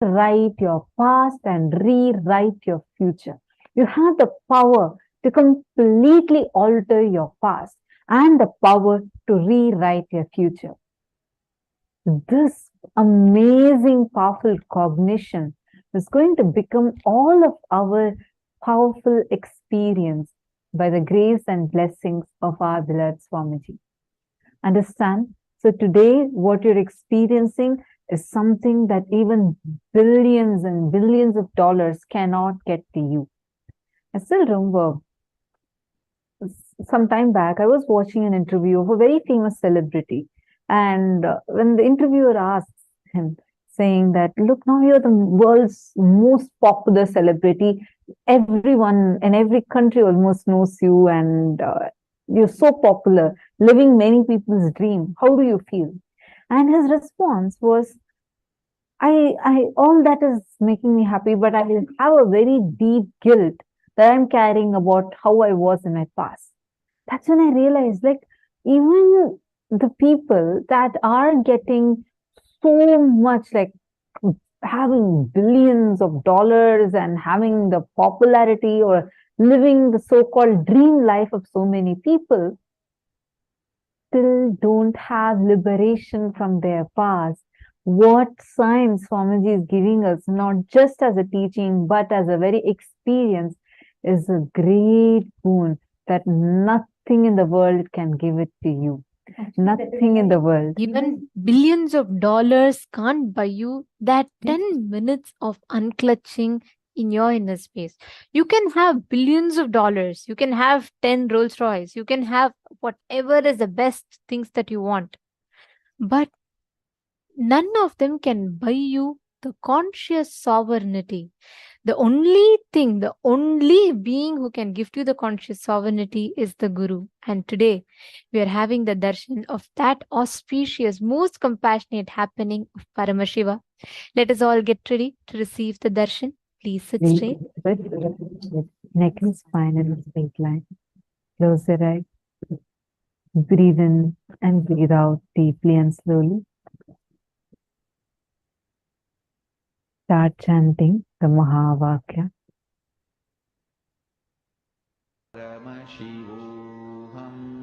rewrite your past and rewrite your future. You have the power to completely alter your past and the power to rewrite your future. This amazing, powerful cognition is going to become all of our powerful experience by the grace and blessings of our beloved Swamiji. Understand? So today, what you're experiencing is something that even billions and billions of dollars cannot get to you. I still remember some time back, I was watching an interview of a very famous celebrity. And when the interviewer asked him, saying that, look, now you're the world's most popular celebrity. Everyone in every country almost knows you, and you're so popular, living many people's dream. How do you feel? And his response was, all that is making me happy, but I have a very deep guilt that I'm carrying about how I was in my past. That's when I realized, like, even the people that are getting so much, like, having billions of dollars and having the popularity or living the so-called dream life of so many people, still don't have liberation from their past. What science Swamiji is giving us, not just as a teaching, but as a very experience, is a great boon that nothing in the world can give it to you. Nothing in the world. Even billions of dollars can't buy you that 10 minutes of unclutching in your inner space. You can have billions of dollars. You can have 10 Rolls Royce. You can have whatever is the best things that you want. But none of them can buy you the conscious sovereignty. The only thing, the only being who can gift you the conscious sovereignty is the Guru. And today we are having the darshan of that auspicious, most compassionate happening of Paramashiva. Let us all get ready to receive the darshan. Please sit straight. Neck and spine and straight line. Close your eyes. Breathe in and breathe out deeply and slowly. Start chanting the Mahavakya. Paramashivoham.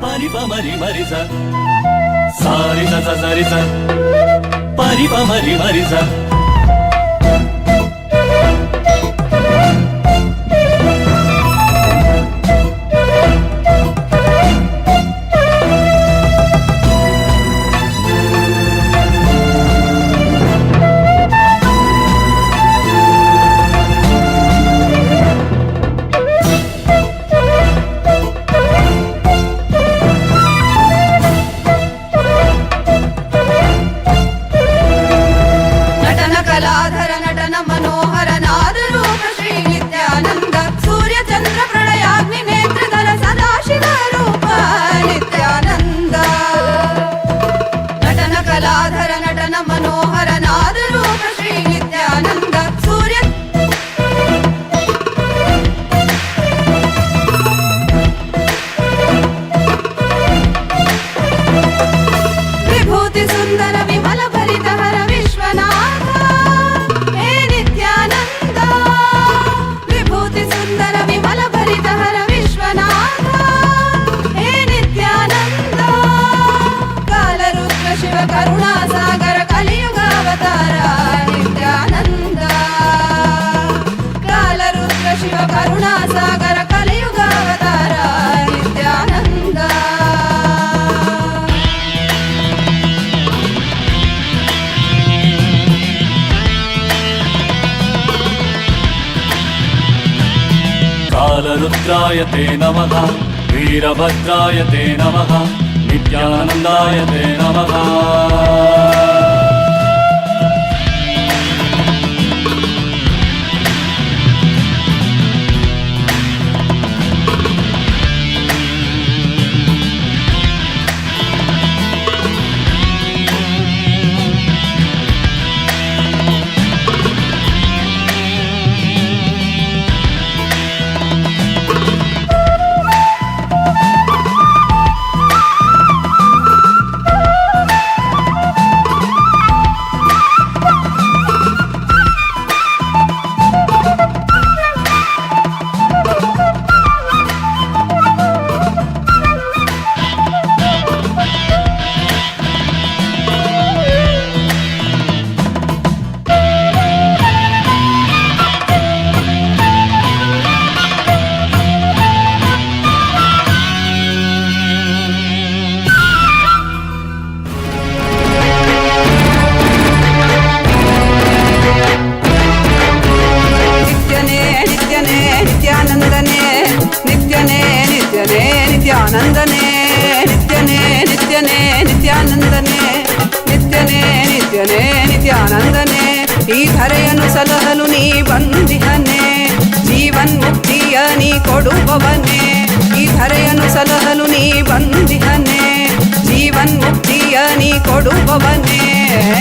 Pari pa mari mari sa, sari sa sa sari sa, pari pa mari mari sa. कालरुद्राय ते नमः, वीरभद्राय ते नमः, नित्यानन्दाय ते नमः। ನಿತ್ಯಾನಂದನೆ ಈ ಧರೆಯನ್ನು ಸಲಹಲು ನೀ ಬಂದಿಹನೆ, ಜೀವನ್ ಮುಕ್ತಿಯ ನೀ ಕೊಡುವವನೇ. ಈ ಧರೆಯನ್ನು ಸಲಹಲು ನೀ ಬಂದಿಹನೆ, ಜೀವನ್ ಮುಕ್ತಿಯ ನೀ ಕೊಡುವವನೇ.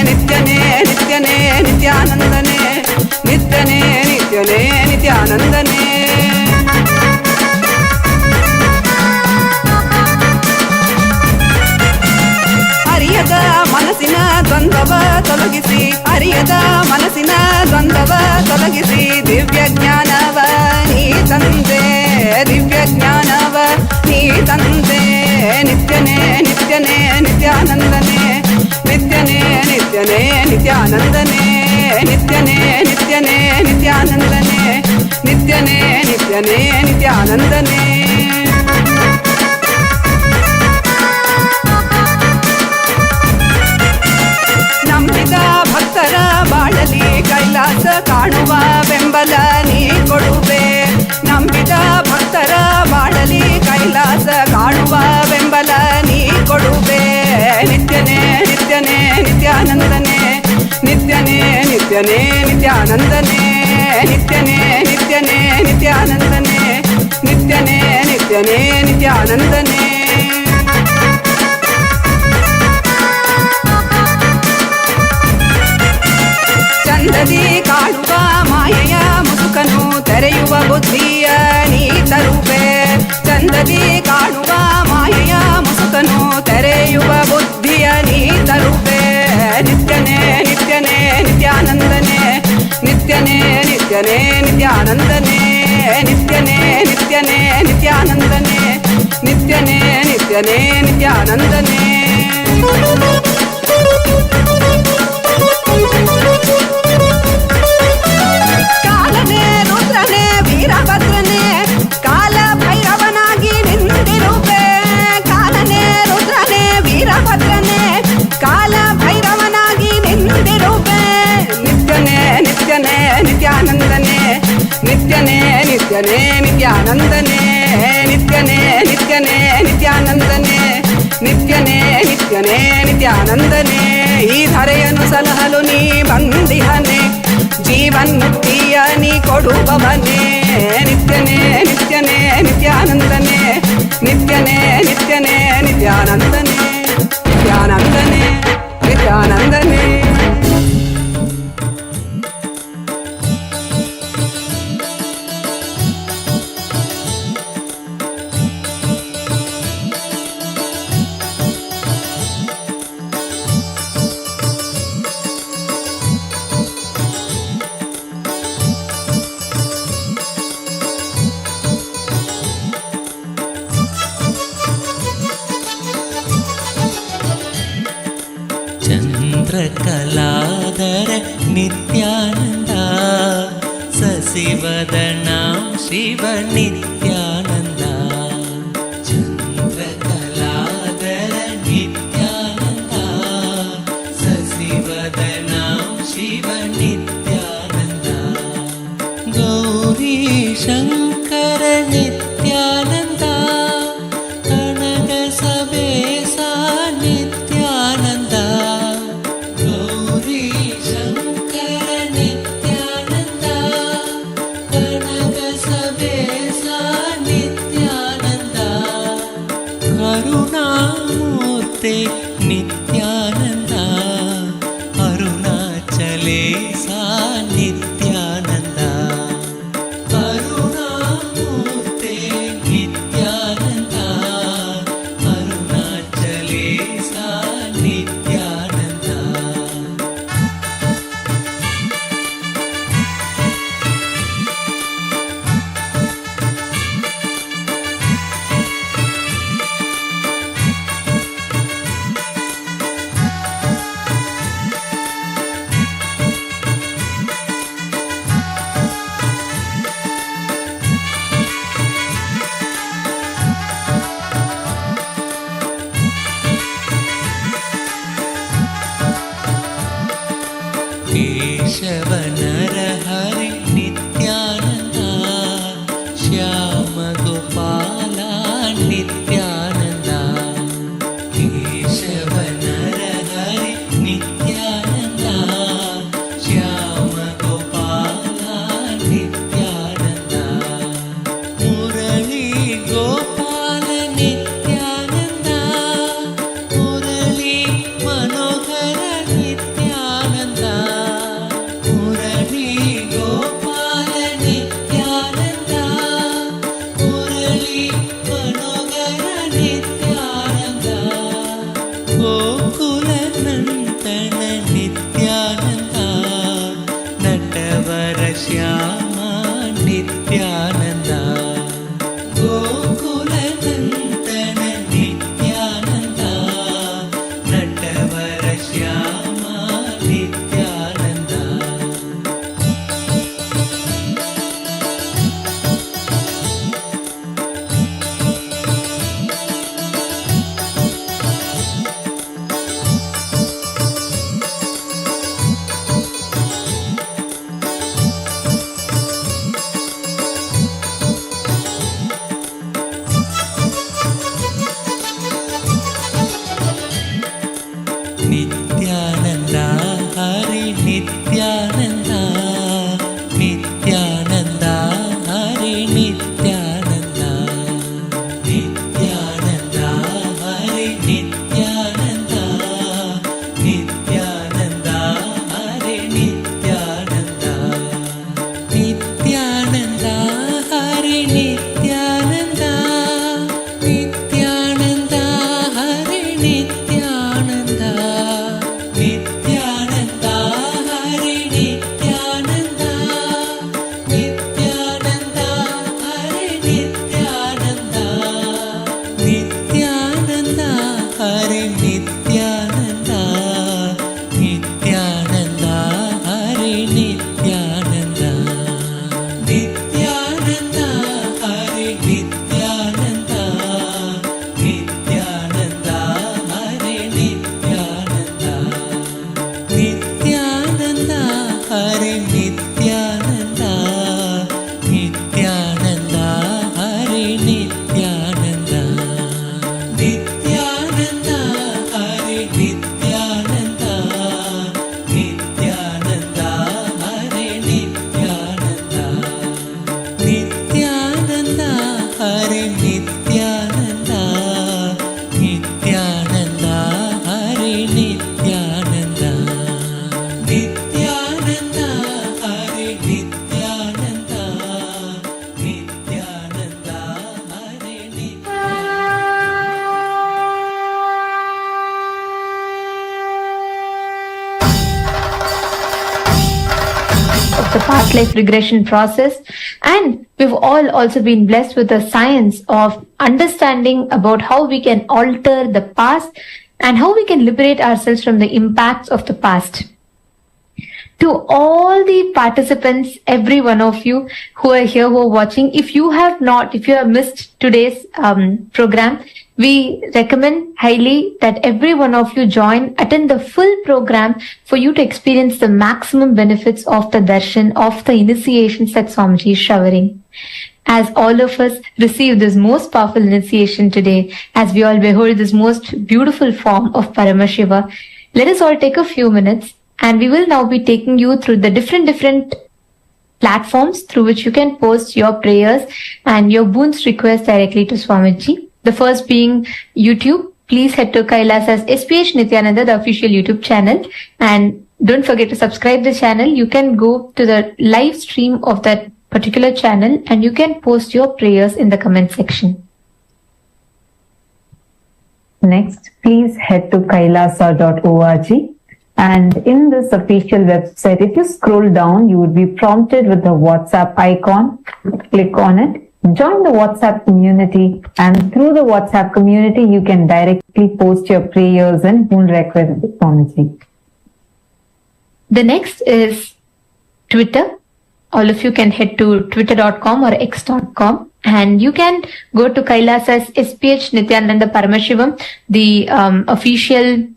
ನಿತ್ಯನೇ ನಿತ್ಯನೇ ನಿತ್ಯಾನಂದನೆ, ನಿತ್ಯನೇ ನಿತ್ಯನೇ ನಿತ್ಯಾನಂದನೆ. ಅರಿಯದ ಮನಸ್ಸಿನ ದ್ವಂದ್ವವ ತೊಲಗಿಸಿ, ಅರಿಯದ ಮನಸ್ಸಿನ ದ್ವಂದ್ವವ ತೊಲಗಿಸಿ, ದಿವ್ಯ ಜ್ಞಾನವ ನೀ ತಂದೆ, ದಿವ್ಯ ಜ್ಞಾನವ ನೀ ತಂದೆ. ನಿತ್ಯನೇ ನಿತ್ಯನೇ ನಿತ್ಯಾನಂದನೆ, ನಿತ್ಯನೇ ನಿತ್ಯನೇ ನಿತ್ಯಾನಂದನೆ, ನಿತ್ಯನೇ ನಿತ್ಯನೇ ನಿತ್ಯಾನಂದನೆ, ನಿತ್ಯನೇ ನಿತ್ಯನೇ ನಿತ್ಯಾನಂದನೆ. ನಂಬಿದ ಭಕ್ತರ ಬಾಳಲಿ ಕೈಲಾಸ ಕಾಣುವ ಬೆಂಬಲ ನೀ ಕೊಡುವೆ. ನಂಬಿದ ಭಕ್ತರ ಬಾಳಲಿ ಕೈಲಾಸ ಕಾಣುವ ಬೆಂಬಲ ನೀ ಕೊಡುವೆ. ನಿತ್ಯನೇ ನಿತ್ಯನೇ ನಿತ್ಯಾನಂದನೆ, ನಿತ್ಯನೇ ನಿತ್ಯನೇ ನಿತ್ಯಾನಂದನೆ, ನಿತ್ಯನೇ ನಿತ್ಯನೇ ನಿತ್ಯಾನಂದನೆ, ನಿತ್ಯನೇ ನಿತ್ಯನೇ ನಿತ್ಯಾನಂದನೆ. ಚಂದದಿ ಕಾಣುವ ಮಾಯೆಯ ಮುಸುಕನು ತೆರೆಯುವ ಬುದ್ಧಿಯ ನೀ ತರುವೆ. ಚಂದದಿ ಕಾಣುವ ಮಾಯೆಯ ಮುಸುಕನು ತೆರೆಯುವ ಬುದ್ಧಿಯ ನೀ ತರುವೆ. ನಿತ್ಯನೇ ನಿತ್ಯನೇ ನಿತ್ಯಾನಂದನೆ, ನಿತ್ಯನೇ ನಿತ್ಯನೇ ನಿತ್ಯಾನಂದನೆ, ನಿತ್ಯನೇ ನಿತ್ಯನೇ ನಿತ್ಯಾನಂದನೆ, ನಿತ್ಯನೇ ನಿತ್ಯನೇ ನಿತ್ಯಾನಂದನೇ. ಕಾಲನೇ ರುದ್ರನೇ ವೀರಭದ್ರನೇ ಕಾಲ ಭೈರವನಾಗಿ ನಿಂದಿರುವೆ. ಕಾಲನೇ ರುದ್ರನೇ ವೀರಭದ್ರನೇ ಕಾಲ ಭೈರವನಾಗಿ ನಿಂದಿರುವೆ. ನಿತ್ಯನೇ ನಿತ್ಯನೇ ನಿತ್ಯಾನಂದನೇ. ನಿತ್ಯನೇ ನಿತ್ಯನೇ ನಿತ್ಯಾನಂದನೇ. ನಿತ್ಯನೇ ನಿತ್ಯನೇ ನಿತ್ಯಾನಂದನೇ. ನಿತ್ಯನೇ ನಿತ್ಯನೇ ನಿತ್ಯಾನಂದನೇ. ಈ ಧರೆಯನ್ನು ಸಲಹಲು ನೀ ಬಂದಿಹನೆ ಜೀವನ್ಮುಕ್ತಿಯ ನೀ ಕೊಡುವವನೇ. ನಿತ್ಯನೇ ನಿತ್ಯನೇ ನಿತ್ಯಾನಂದನೇ. ನಿತ್ಯನೇ ನಿತ್ಯನೇ ನಿತ್ಯಾನಂದನೇ. ನಿತ್ಯಾನಂದನೇ ನಿತ್ಯಾನಂದನೇ. ಚಂದ್ರಕಲಾಧರ ನಿತ್ಯಾನಂದ ಸಸಿವದನಾಂ ಶಿವ ನಿತ್ಯಾನಂದ. ಚಂದ್ರಕಲಾಧರ ನಿತ್ಯಾನಂದ ಸಸಿವದನಾಂ ಶಿವ ನಿತ್ಯಾನಂದ. ಗೌರಿ ಶಂಕರ ನಿತ್ಯಾನಂದ ಕನಕ ಸಬೇಸ ನಿತ್ಯಾನಂದ. ಗೌರಿ ಶಂಕರ ನಿತ್ಯಾನಂದ ಕನಕ ಸಬೇಸ ನಿತ್ಯಾನಂದ. ಕರುಣಾಮೂರ್ತಿ ನಿತ್ಯಾನಂದ ಅರುಣಾಚಲೇಶ ನಿತ್ಯಾನಂದ. ಕರುಣಾಮೂರ್ತಿ ನಿತ್ಯಾನಂದ ಅರುಣಾಚಲೇಶ ನಿತ್ಯಾನಂದ. ಕೇಶವ ನರಹರಿ ನಿತ್ಯಾನಂದ ಶ್ಯಾಮ ಗೋಪಾಲ ನಿತ್ಯಾನಂದ. ಕೇಶವ ನರಹರಿ ನಿತ್ಯಾನಂದ ಶ್ಯಾಮ ಗೋಪಾಲ ನಿತ್ಯಾನಂದ. ಮುರಳಿ ಗೋಪಾಲ ನಿತ್ಯಾನಂದ ಮುರಳಿ ಮನೋಹರ ನಿತ್ಯಾನಂದ. ಮುರಳಿ ಗೋಪಾಲ ನಿತ್ಯಾನಂದ ಮುರಳಿ ಮನೋಹರ ನಿತ್ಯಾನಂದ. ಗೋಕುಲ ನಂದನ ನಿತ್ಯಾನಂದ ನಟವರ ಶ್ಯಾಮ ನಿತ್ಯಾನಂದ. ಗೋಕುಲ ನಂದನ Nithyananda ನಟವರ Shyama Nithyananda. the past life regression process, and we've all also been blessed with the science of understanding about how we can alter the past and how we can liberate ourselves from the impacts of the past. To all the participants, every one of you who are here, who are watching, if you have missed today's program, we recommend highly that every one of you attend the full program for you to experience the maximum benefits of the darshan, of the initiations that Swamiji is showering. As all of us receive this most powerful initiation today, as we all behold this most beautiful form of Paramashiva, let us all take a few minutes, and we will now be taking you through the different platforms through which you can post your prayers and your boons requests directly to Swamiji. The first being YouTube. Please head to Kailasa's SPH Nithyananda, the official YouTube channel, and don't forget to subscribe the channel. You can go to the live stream of that particular channel and you can post your prayers in the comment section. Next, please head to kailasa.org. And in this official website, if you scroll down, you would be prompted with the WhatsApp icon. Click on it. Join the WhatsApp community, and through the WhatsApp community, you can directly post your prayers and boon requests to Swamiji. The next is Twitter. All of you can head to twitter.com or x.com, and you can go to Kailasa's SPH Nithyananda Paramashivam, the official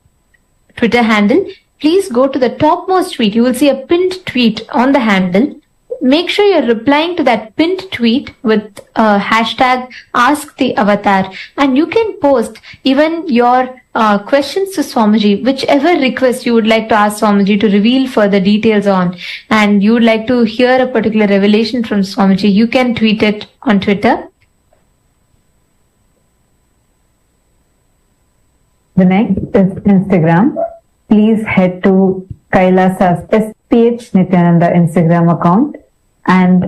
Twitter handle. Please go to the topmost tweet. You will see a pinned tweet on the handle. Make sure you're replying to that pinned tweet with hashtag #AskTheAvatar, and you can post even your questions to Swamiji, whichever request you would like to ask Swamiji to reveal further details on, and you would like to hear a particular revelation from Swamiji, you can tweet it on Twitter. The next is Instagram. Please head to Kailasa's SPH Nithyananda Instagram account. And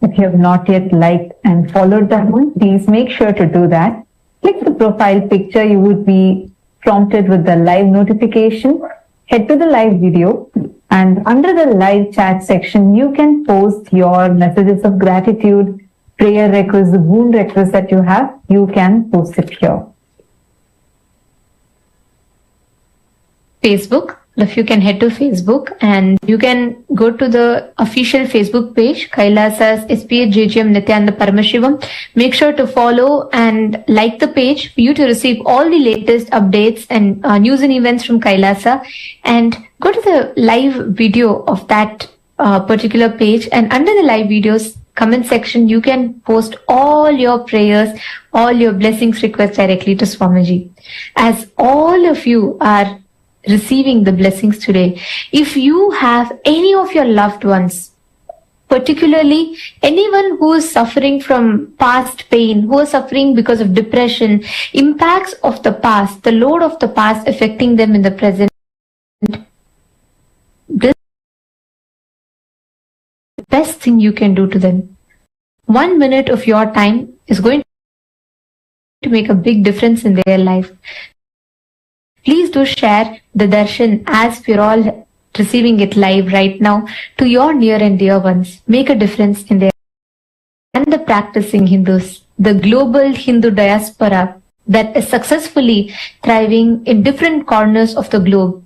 if you have not yet liked and followed that one, please make sure to do that. Click the profile picture. You would be prompted with the live notification. Head to the live video, and under the live chat section, you can post your messages of gratitude, prayer requests, the boon requests that you have. You can post it here. Facebook. If you can head to Facebook, and you can go to the official Facebook page, Kailasa's SPH JGM Nithyananda Paramashivam. Make sure to follow and like the page for you to receive all the latest updates and news and events from Kailasa. And go to the live video of that particular page, and under the live videos comment section, you can post all your prayers, all your blessings requests directly to Swamiji. As all of you are receiving the blessings today, if you have any of your loved ones, particularly anyone who is suffering from past pain, who is suffering because of depression, impacts of the past, the load of the past affecting them in the present, this is the best thing you can do to them. 1 minute of your time is going to make a big difference in their life. Please do share the darshan as we're all receiving it live right now to your near and dear ones. Make a difference in their and the practicing Hindus, the global Hindu diaspora that is successfully thriving in different corners of the globe,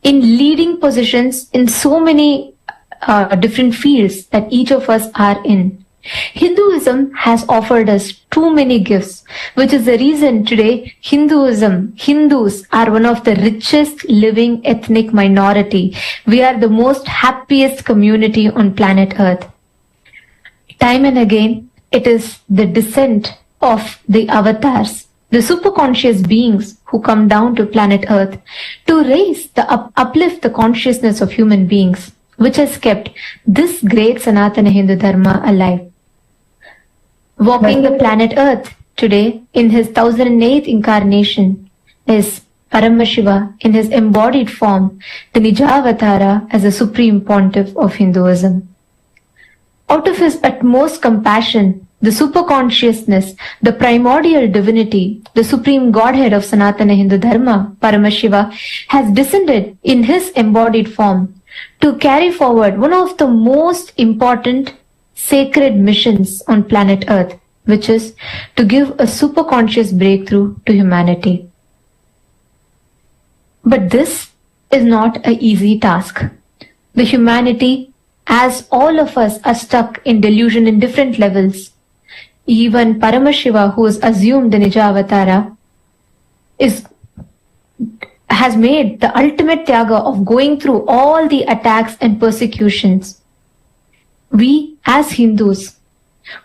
in leading positions in so many different fields that each of us are in. Hinduism has offered us too many gifts, which is the reason today Hindus are one of the richest living ethnic minority. We are the most happiest community on planet Earth. Time and again, it is the descent of the avatars, the superconscious beings who come down to planet Earth to raise uplift the consciousness of human beings, which has kept this great Sanatana Hindu Dharma alive. Walking the planet Earth today in his 1008th incarnation is Paramashiva in his embodied form, the Nijavatara as the supreme pontiff of Hinduism. Out of his utmost compassion, the superconsciousness, the primordial divinity, the supreme godhead of Sanatana Hindu Dharma, Paramashiva, has descended in his embodied form to carry forward one of the most important sacred missions on planet Earth, which is to give a superconscious breakthrough to humanity. But this is not an easy task. The humanity, as all of us, are stuck in delusion in different levels. Even Paramashiva, who is assumed the Nija Avatara, has made the ultimate tyaga of going through all the attacks and persecutions. We, as Hindus,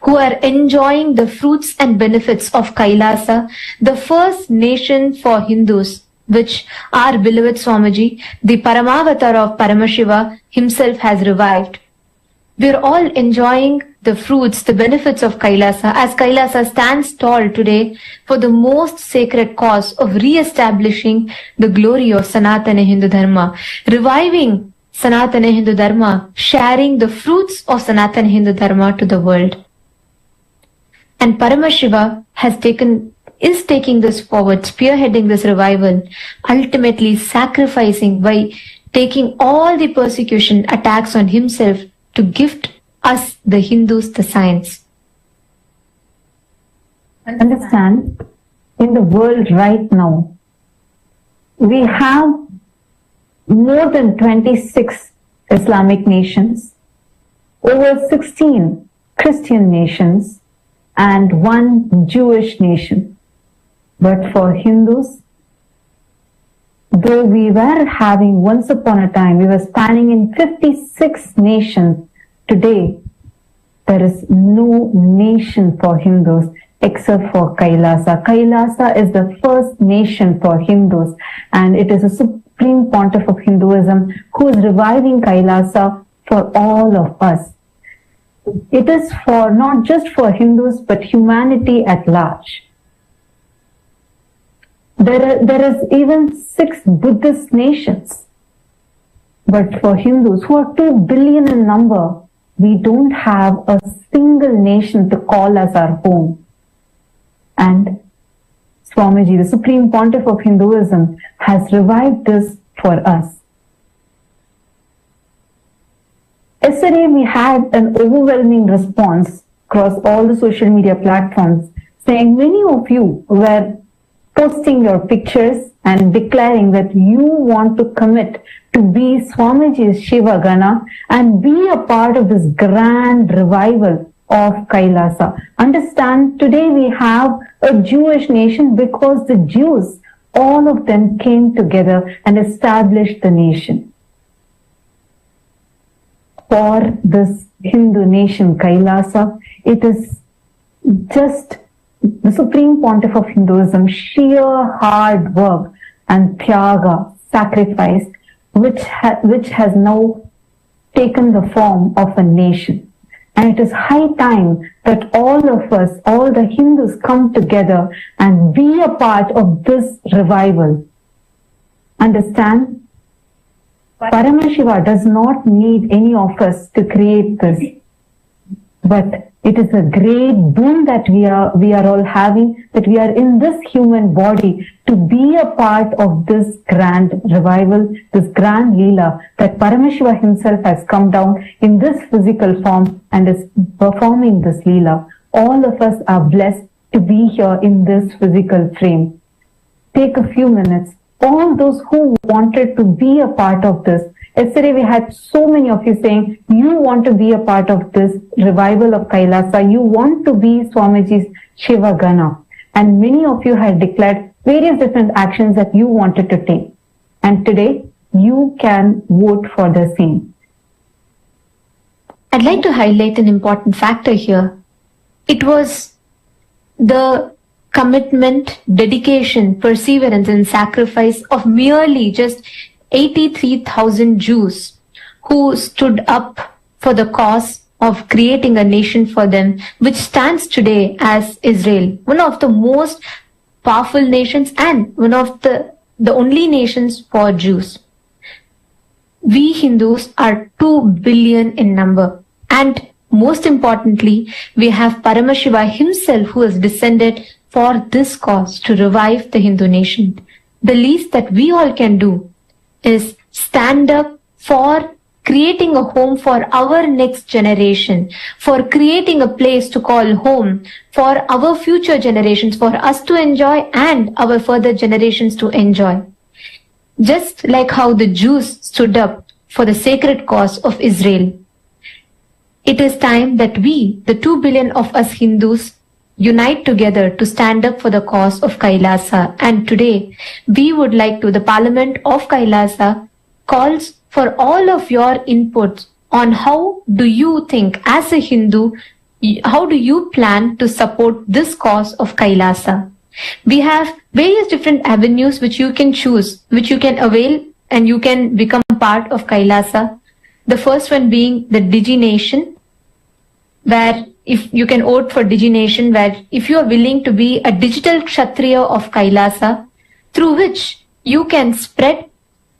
who are enjoying the fruits and benefits of Kailasa, the first nation for Hindus, which our beloved Swamiji, the Paramavatar of Paramashiva himself has revived. We're all enjoying the fruits, the benefits of Kailasa, as Kailasa stands tall today for the most sacred cause of re-establishing the glory of Sanatana Hindu Dharma, reviving Sanatana Hindu Dharma, sharing the fruits of Sanatana Hindu Dharma to the world. And Paramashiva is taking this forward, spearheading this revival, ultimately sacrificing by taking all the persecution attacks on himself to gift us, the Hindus, the science. Understand, in the world right now, we have more than 26 Islamic nations, over 16 Christian nations, and 1 Jewish nation. But for Hindus, though we were having once upon a time, we were spanning in 56 nations, today there is no nation for Hindus except for Kailasa. Kailasa is the first nation for Hindus, and it is a supreme pontiff of Hinduism who is reviving Kailasa for all of us. It is for not just for Hindus but humanity at large. There is even 6 Buddhist nations. But for Hindus, who are 2 billion in number, we don't have a single nation to call as our home. And Swamiji, the Supreme Pontiff of Hinduism, has revived this for us. Yesterday, we had an overwhelming response across all the social media platforms, saying many of you were posting your pictures and declaring that you want to commit to be Swamiji's Shiva Gana and be a part of this grand revival of Kailasa. Understand, today we have a Jewish nation because the Jews, all of them came together and established the nation. For this Hindu nation, Kailasa, it is just the Supreme Pontiff of Hinduism, sheer hard work and tyaga, sacrifice, which has now taken the form of a nation. And it is high time that all of us, all the Hindus, come together and be a part of this revival. Understand? Paramashiva does not need any of us to create this. But it is a great boon that we are all having, that we are in this human body to be a part of this grand revival, this grand Leela, that Paramashiva himself has come down in this physical form and is performing this Leela. All of us are blessed to be here in this physical frame. Take a few minutes. All those who wanted to be a part of this. Yesterday we had so many of you saying, you want to be a part of this revival of Kailasa. You want to be Swamiji's Shiva Gana. And many of you had declared various different actions that you wanted to take. And today, you can vote for the same. I'd like to highlight an important factor here. It was the commitment, dedication, perseverance, and sacrifice of merely just 83,000 Jews who stood up for the cause of creating a nation for them, which stands today as Israel, one of the most powerful nations and one of the only nations for Jews. We Hindus are 2 billion in number, and most importantly, we have Paramashiva himself who has descended for this cause to revive the Hindu nation. The least that we all can do is stand up for creating a home for our next generation, for creating a place to call home for our future generations, for us to enjoy and our further generations to enjoy. Just like how the Jews stood up for the sacred cause of Israel. It is time that we, the 2 billion of us Hindus, unite together to stand up for the cause of Kailasa. And today, we would like to, the Parliament of Kailasa calls for all of your inputs on how do you think as a Hindu, how do you plan to support this cause of Kailasa? We have various different avenues which you can choose, which you can avail and you can become part of Kailasa. The first one being the Digination, where if you can vote for Digination, where if you are willing to be a digital Kshatriya of Kailasa, through which you can spread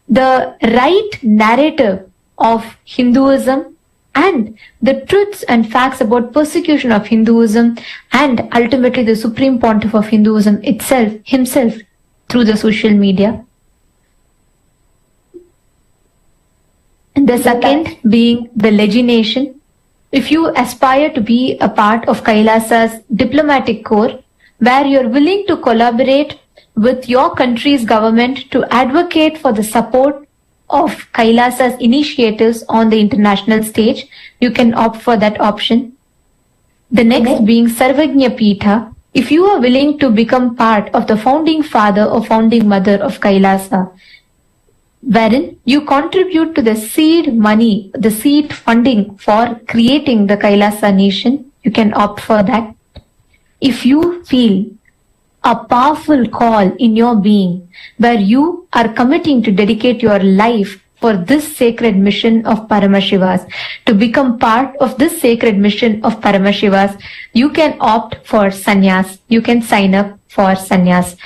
the right narrative of Hinduism and the truths and facts about persecution of Hinduism and ultimately the Supreme Pontiff of Hinduism himself through the social media. And the second being the Legination. If you aspire to be a part of Kailasa's diplomatic corps, where you're willing to collaborate with your country's government to advocate for the support of Kailasa's initiatives on the international stage, you can opt for that option. The next being Sarvajna Pitha. If you are willing to become part of the founding father or founding mother of Kailasa, wherein you contribute to the seed money, the seed funding for creating the Kailasa nation, you can opt for that. If you feel a powerful call in your being where you are committing to dedicate your life for this sacred mission of Paramashivas, to become part of this sacred mission of Paramashivas, you can opt for sannyas. You can sign up for sannyas.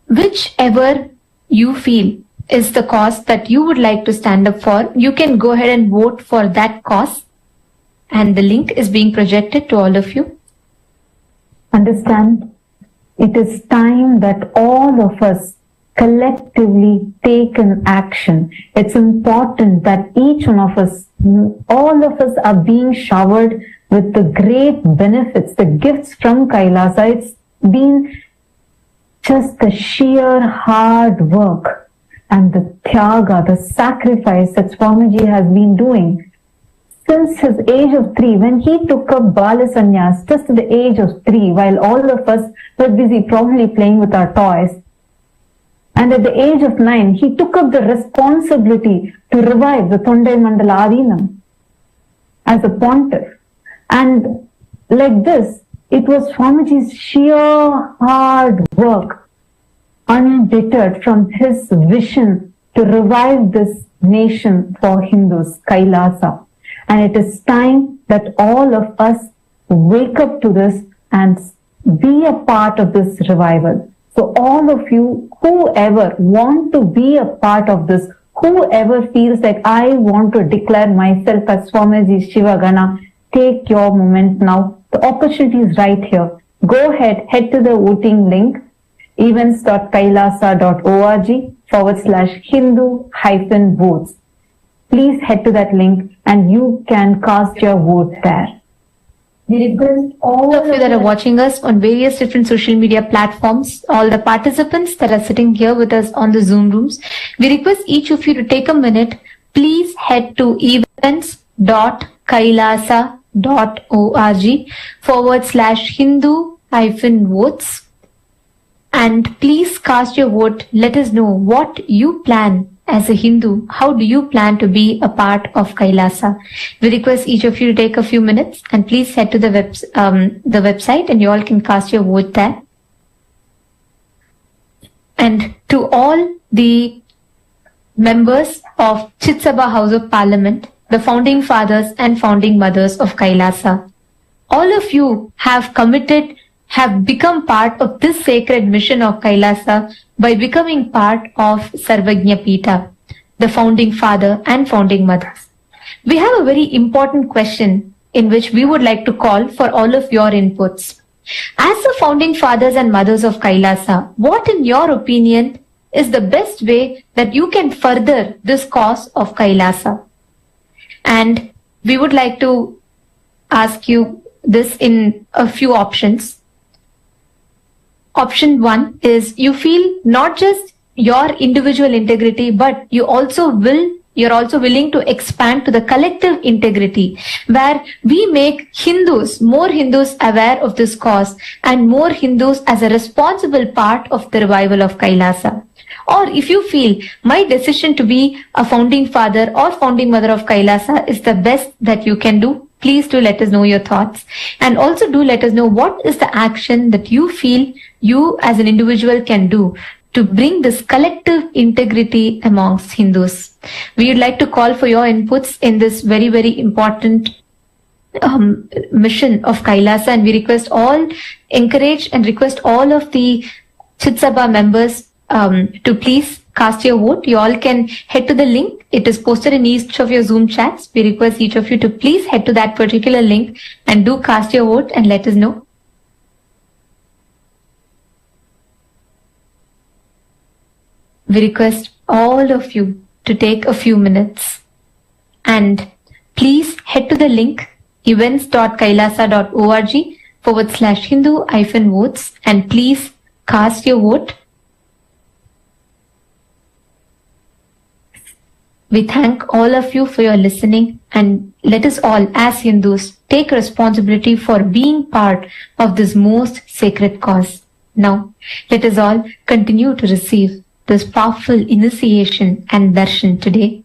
Whichever you feel is the cause that you would like to stand up for, you can go ahead and vote for that cause. And the link is being projected to all of you. Understand, it is time that all of us collectively take an action. It's important that each one of us, all of us are being showered with the great benefits, the gifts from Kailasa. It's been just the sheer hard work and the tyaga, the sacrifice that Swamiji has been doing since his age of 3, when he took up Bala Sannyas just at the age of 3, while all of us were busy probably playing with our toys. And at the age of 9, he took up the responsibility to revive the Tondai Mandala Adinam as a pontiff. And like this, it was Swamiji's sheer hard work, undeterred from his vision to revive this nation for Hindus, Kailasa. And it is time that all of us wake up to this and be a part of this revival. So all of you, whoever want to be a part of this, whoever feels like I want to declare myself as Swamiji Shivagana, take your moment now. The opportunity is right here. Go ahead, head to the voting link, events.kailasa.org/Hindu-votes. Please head to that link and you can cast your vote there. All of you that are watching us on various different social media platforms, all the participants that are sitting here with us on the Zoom rooms, we request each of you to take a minute. Please head to events.kailasa.org/Hindu-votes and please cast your vote. Let us know what you plan as a Hindu. How do you plan to be a part of Kailasa? We request each of you to take a few minutes and please head to the website and you all can cast your vote there. And to all the members of Chitsabha House of Parliament, the founding fathers and founding mothers of Kailasa, all of you have committed, have become part of this sacred mission of Kailasa by becoming part of Sarvajna Pitha, the founding father and founding mothers. We have a very important question in which we would like to call for all of your inputs. As the founding fathers and mothers of Kailasa, what in your opinion is the best way that you can further this cause of Kailasa? And we would like to ask you this in a few options. Option 1 is you feel not just your individual integrity, but you're also willing to expand to the collective integrity, where we make more Hindus aware of this cause and more Hindus as a responsible part of the revival of Kailasa. Or if you feel my decision to be a founding father or founding mother of Kailasa is the best that you can do, please do let us know your thoughts. And also do let us know what is the action that you feel you as an individual can do to bring this collective integrity amongst Hindus. We would like to call for your inputs in this very, very important mission of Kailasa, and we encourage and request all of the Chitsabha members to please cast your vote. You all can head to the link. It is posted in each of your Zoom chats. We request each of you to please head to that particular link and do cast your vote and let us know. We request all of you to take a few minutes and please head to the link events.kailasa.org/Hindu-votes and please cast your vote. We thank all of you for your listening, and let us all as Hindus take responsibility for being part of this most sacred cause. Now, let us all continue to receive this powerful initiation and darshan today.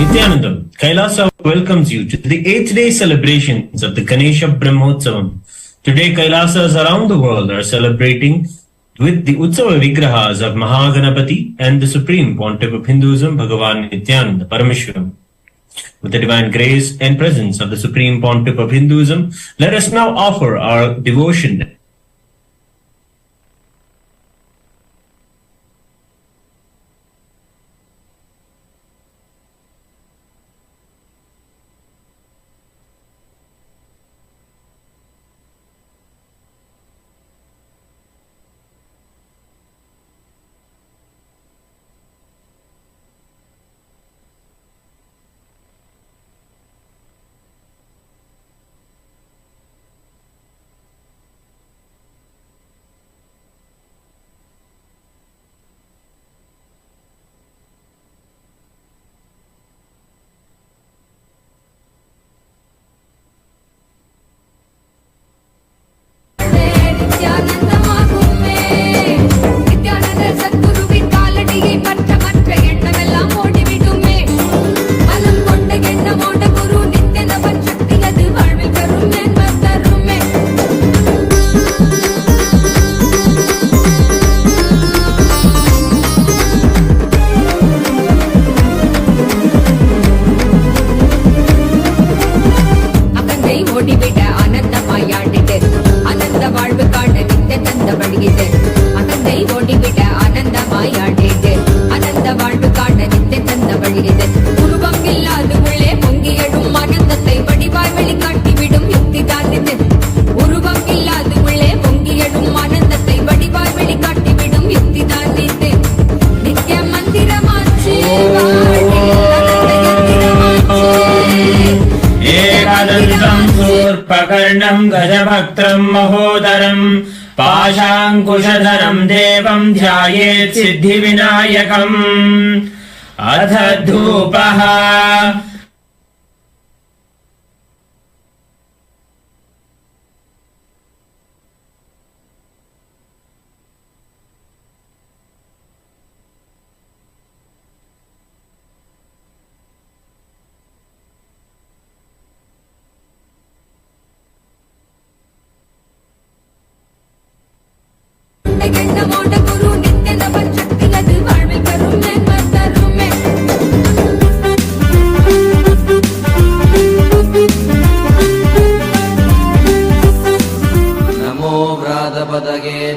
Nithyananda, Kailasa welcomes you to the 8th day celebrations of the Ganesha Brahmotsavam. Today, Kailasas around the world are celebrating with the Utsava Vigrahas of Mahaganapati and the Supreme Pontiff of Hinduism, Bhagavan Nithyananda, Paramashivam. With the divine grace and presence of the Supreme Pontiff of Hinduism, let us now offer our devotion. कर्णम् गजवक्त्रम् महोदरम् पाशाङ्कुशधरम् देवम् ध्यायेत् सिद्धिविनायकम् अथ धूपः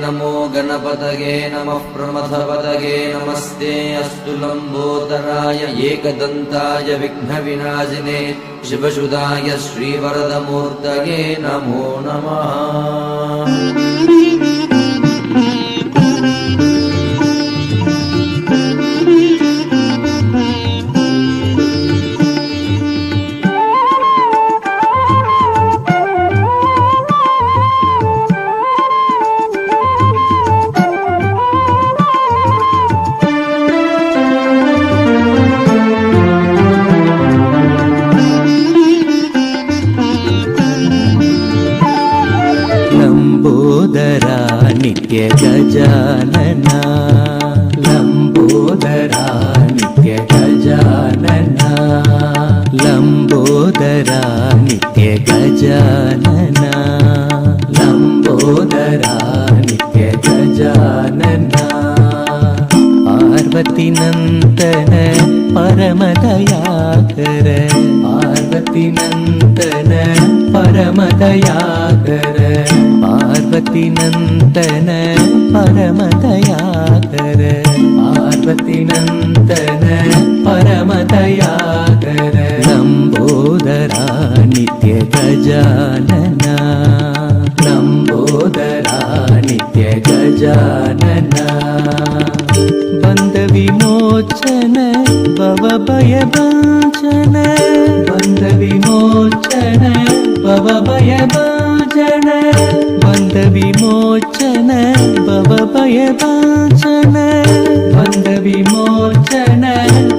नमो गणपतये नमः प्रमथपतये नमस्ते अस्तु लम्बोदराय एकदन्ताय विघ्नविनाशिने शिवसुधाय श्रीवरदमूर्तये नमो नमः। नित्य गजानना लंबोदरा नित्य गजानना लंबोदरा नित्य गजानना लंबोदरा नित्य गजानना पार्वती नंदन परमदयाकर पार्वती नंदन परमदयाकर पार्वती नंदन परमदयाकर पार्वती नंदन परमदयाकर लंबोदरा नित्य गजानना लंबोदरा नित्य गजानना बंद विमोचन भव भय भंजन बंद विमोचन भव भय भंजन बंद विमोचन भव भय भंजन बंद विमोचन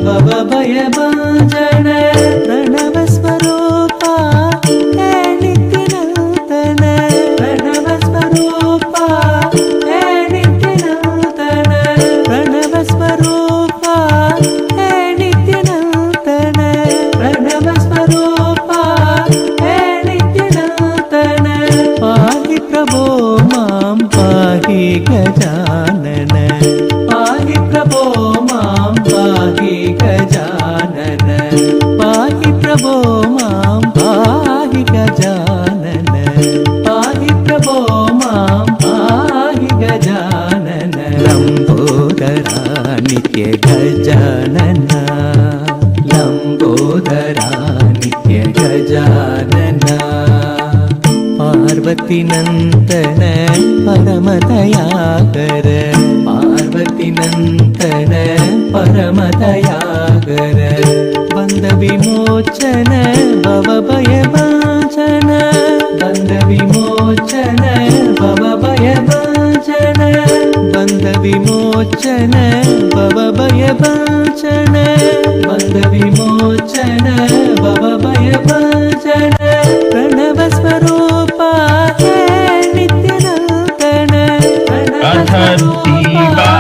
भव भय भंजन प्रणव स्वरूपा हे नित्यनूतन प्रणव स्वरूपा हे नित्यनूतन प्रणव स्वरूपा हे नित्यनूतन प्रभो मां पाहि गजानन पाहि प्रभो मां पाहि गजानन लम्बोदरा नित्य गजानन लम्बोदरा नित्य गजानन पार्वती नन्दन परमदयाकर पार्वती नन्दन परमदयाकर बन्ध विमोचन भवभयभाजन बन्ध विमोचन भवभयभाजन बन्ध विमोचन भवभयभाजन बन्ध विमोचन भवभयभाजन प्रणव स्वरूपा हे नित्यानन्दन प्रणव स्वरूपा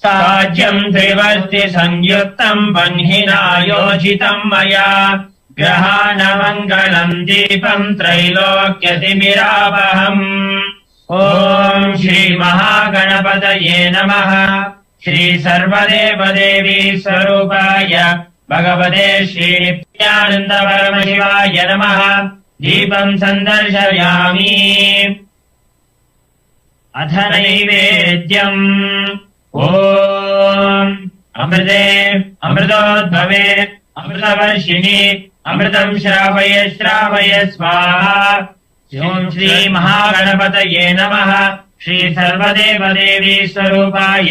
साज्यं त्रिवर्ति संयुक्तं बह्निना योजितं मया ग्रहाणमङ्गलं दीपं त्रैलोक्यतिमिरावहम् ॐ श्री महागणपतये नमः श्री सर्वदेवदेवी स्वरूपाय भगवते श्री नित्यानन्द परमशिवाय नमः दीपं सन्दर्शयामि अथ नैवेद्यम् ॐ अमृते अमृतोद्भवे अमृतवर्षिणि अमृतं श्रावय श्रावय स्वाहा ॐ श्री महागणपतये नमः श्री सर्वदेवदेवी स्वरूपाय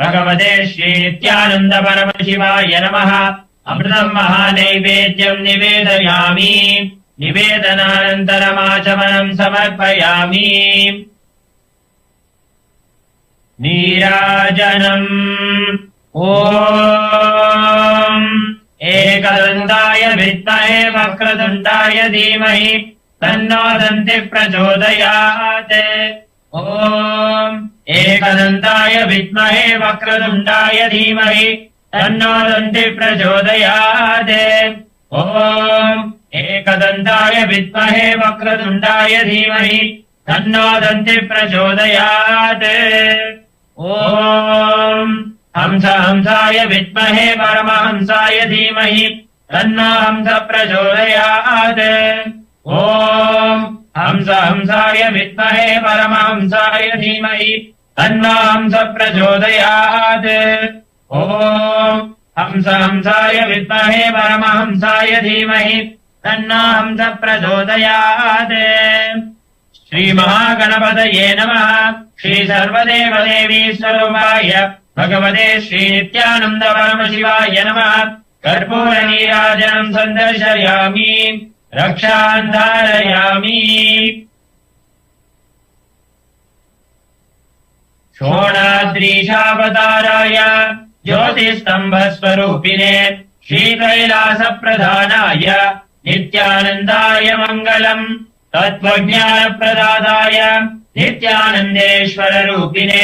भगवते श्री नित्यानन्द परमशिवाय नमः अमृतं महानैवेद्यं निवेदयामि निवेदनानन्तरमाचमनं समर्पयामि नीराजनम् ॐ एकदन्ताय विद्महे वक्रतुण्डाय धीमहि तन्नो दन्तिः प्रचोदयात् ॐ एकदन्ताय विद्महे वक्रतुण्डाय धीमहि तन्नो दन्तिः प्रचोदयात् ॐ एकदन्ताय विद्महे वक्रतुण्डाय धीमहि तन्नो दन्तिः प्रचोदयात् ॐ हंसाय विद्महे परमहंसाय धीमहि तन्नो हंस प्रचोदयात् ॐ हंसाय विद्महे परमहंसाय धीमहि तन्नो हंस प्रचोदयात् ॐ हंसाय विद्महे परमहंसाय धीमहि तन्नो हंस प्रचोदयात् श्री महागणपतये नमः श्री सर्वदेवदेवी स्वरूपाय भगवते श्री नित्यानन्द परमशिवाय नमः कर्पूरनीराजनं सन्दर्शयामि रक्षां धारयामि शोणाद्रीशावताराय ज्योतिस्तम्भस्वरूपिणे श्रीकैलासप्रधानाय नित्यानन्दाय मङ्गलम् तत्त्वज्ञानप्रदाताय नित्यानन्देश्वररूपिणे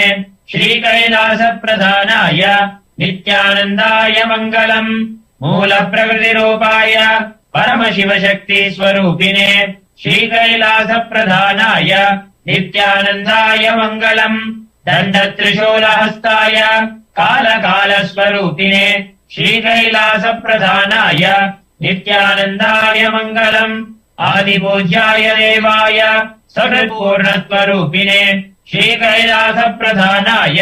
श्रीकैलासप्रधानाय नित्यानन्दाय मङ्गलम् मूलप्रकृतिरूपाय परमशिवशक्तिस्वरूपिणे श्रीकैलासप्रधानाय नित्यानन्दाय मङ्गलम् दण्डत्रिशूलहस्ताय कालकालस्वरूपिणे श्रीकैलासप्रधानाय नित्यानन्दाय मङ्गलम् आदिपूज्याय देवाय सकृत्पूर्णत्वरूपिणे श्रीकैलासप्रधानाय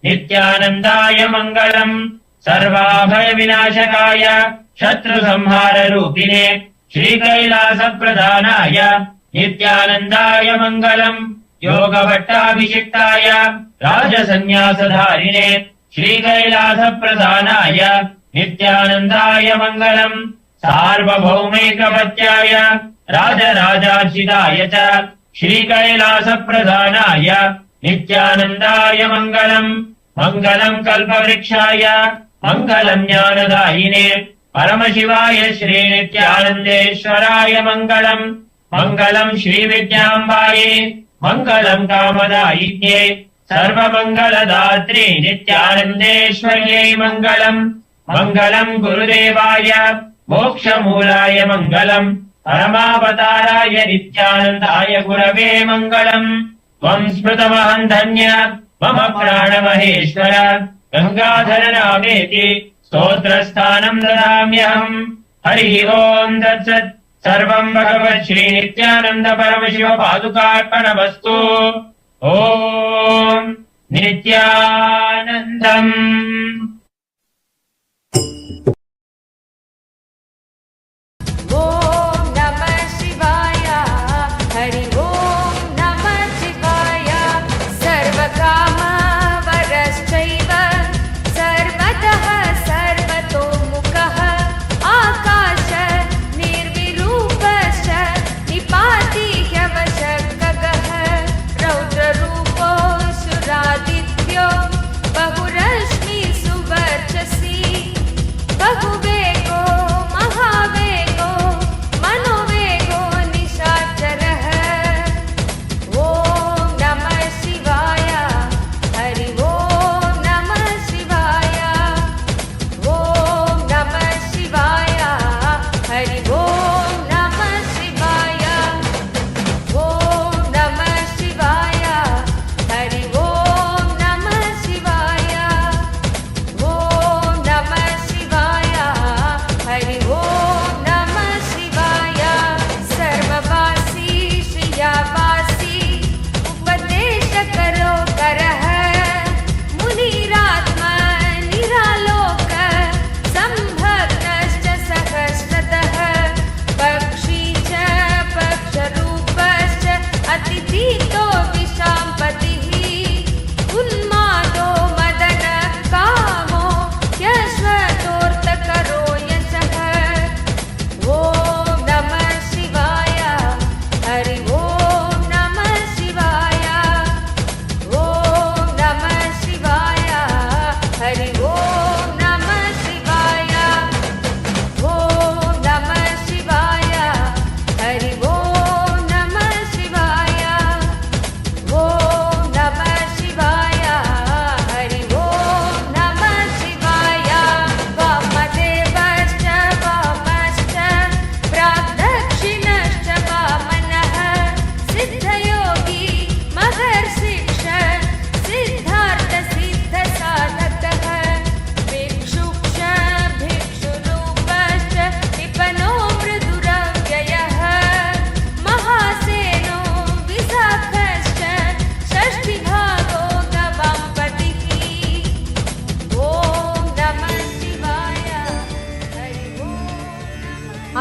नित्यानन्दाय मङ्गलम् सर्वाभयविनाशकाय शत्रुसंहाररूपिणे श्रीकैलासप्रधानाय नित्यानन्दाय मङ्गलम् योगभट्टाभिषिक्ताय राजसन्न्यासधारिणे श्रीकैलासप्रधानाय नित्यानन्दाय मङ्गलम् सार्वभौमैकपत्याय राजराजार्चिताय च श्रीकैलासप्रधानाय नित्यानन्दाय मङ्गलम् मङ्गलम् कल्पवृक्षाय मङ्गलम् ज्ञानदायिने परमशिवाय श्रीनित्यानन्देश्वराय मङ्गलम् मङ्गलम् श्रीविद्याम्बायै मङ्गलम् कामदायिन्ये सर्वमङ्गलदात्रे नित्यानन्देश्वर्यै मङ्गलम् मङ्गलम् गुरुदेवाय मोक्षमूलाय मङ्गलम् परमावताराय नित्यानन्दाय गुरवे मङ्गलम् त्वम् स्मृतमहम् धन्य मम प्राणमहेश्वर गङ्गाधर नामेति स्तोत्रस्थानं ददाम्यहम्। हरिः ओम् तत्सत्। सर्वम् भगवत् श्री नित्यानन्द परमशिव पादुकार्पणमस्तु। ॐ नित्यानन्दम्।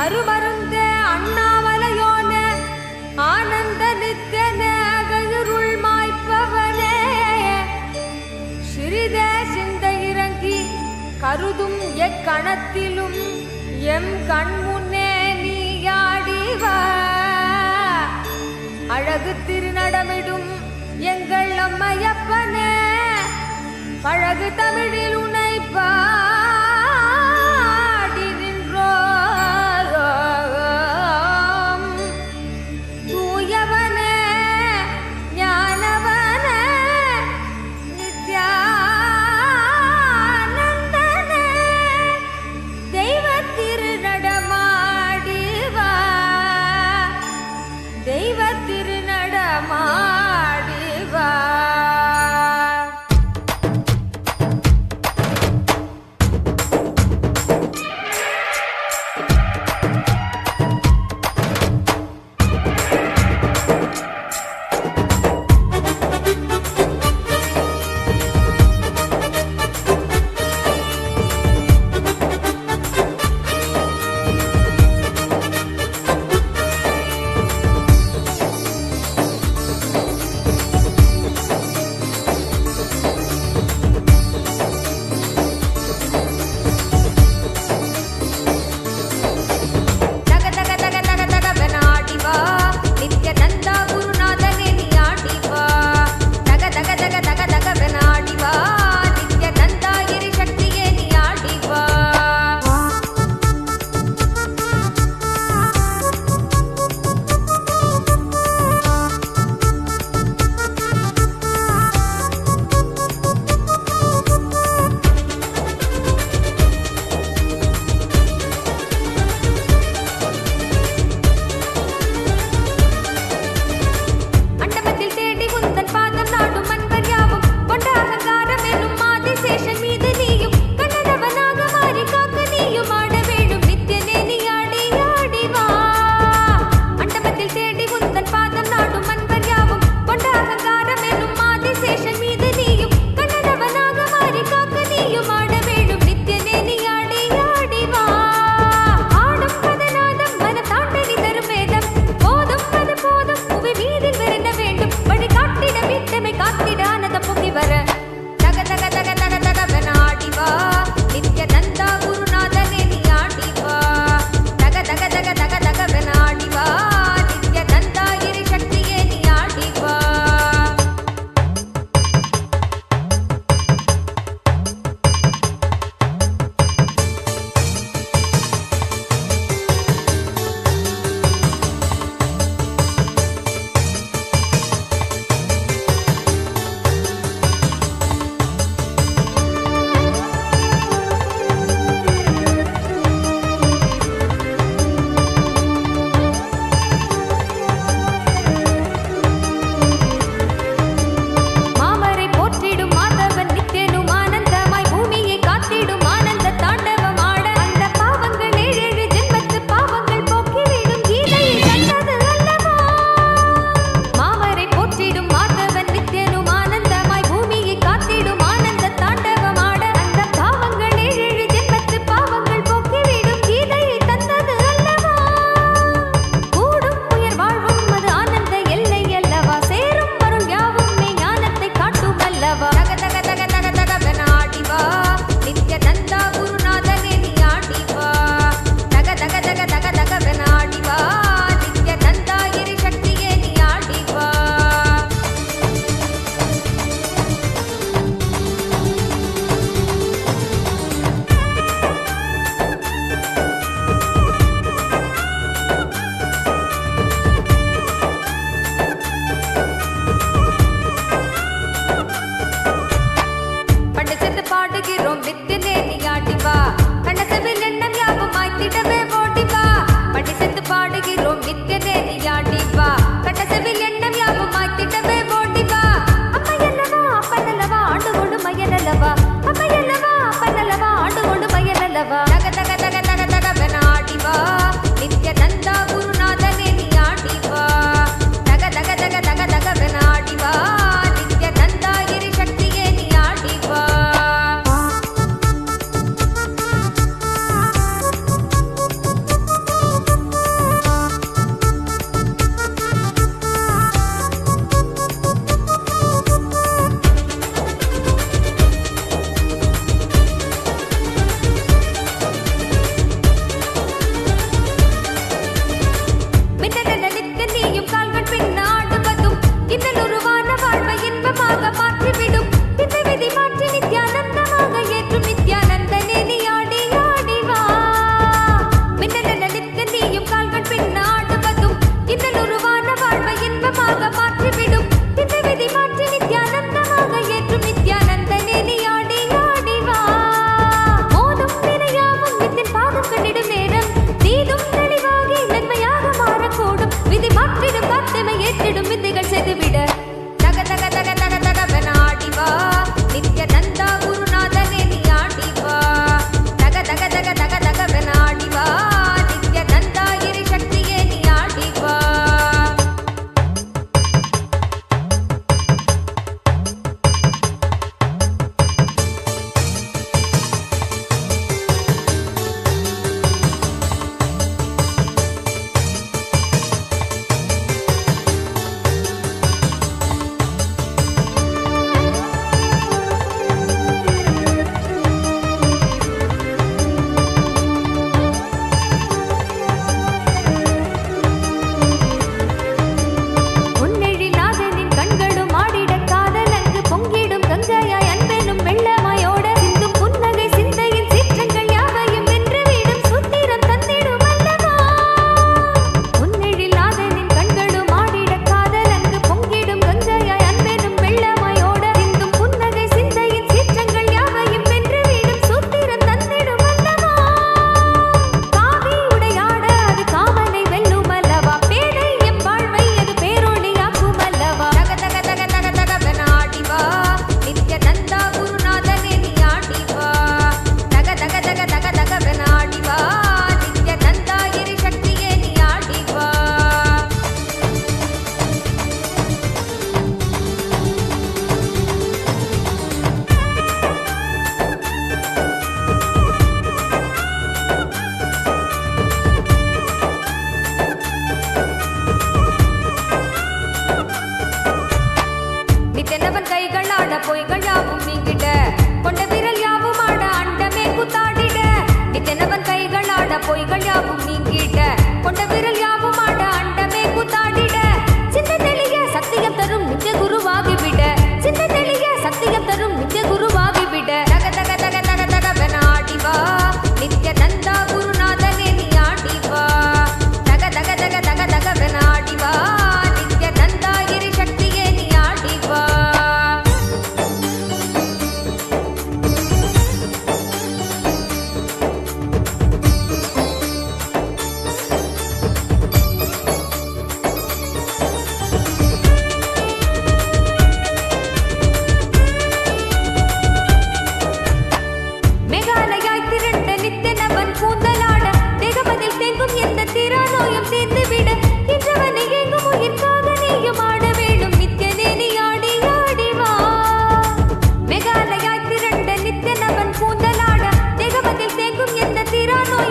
அருமருந்தே அண்ணாமலையோனே ஆனந்த நித்தியனே அகருள் மாய்ப்பவனே சிறிதே சிந்தை இறங்கி கருதும் எக்கணத்திலும் எம் கண்முன்னே நீயாடிவ அழகு திருநடமிடும் எங்கள் அம்மையப்பனே பழகு தமிழில் உன்னை பாடி நின்றோம் தூயவனே ஞானவனே நித்யானந்தனே தெய்வ திருநடமாடிவா தெய்வ திருநடமாடிவா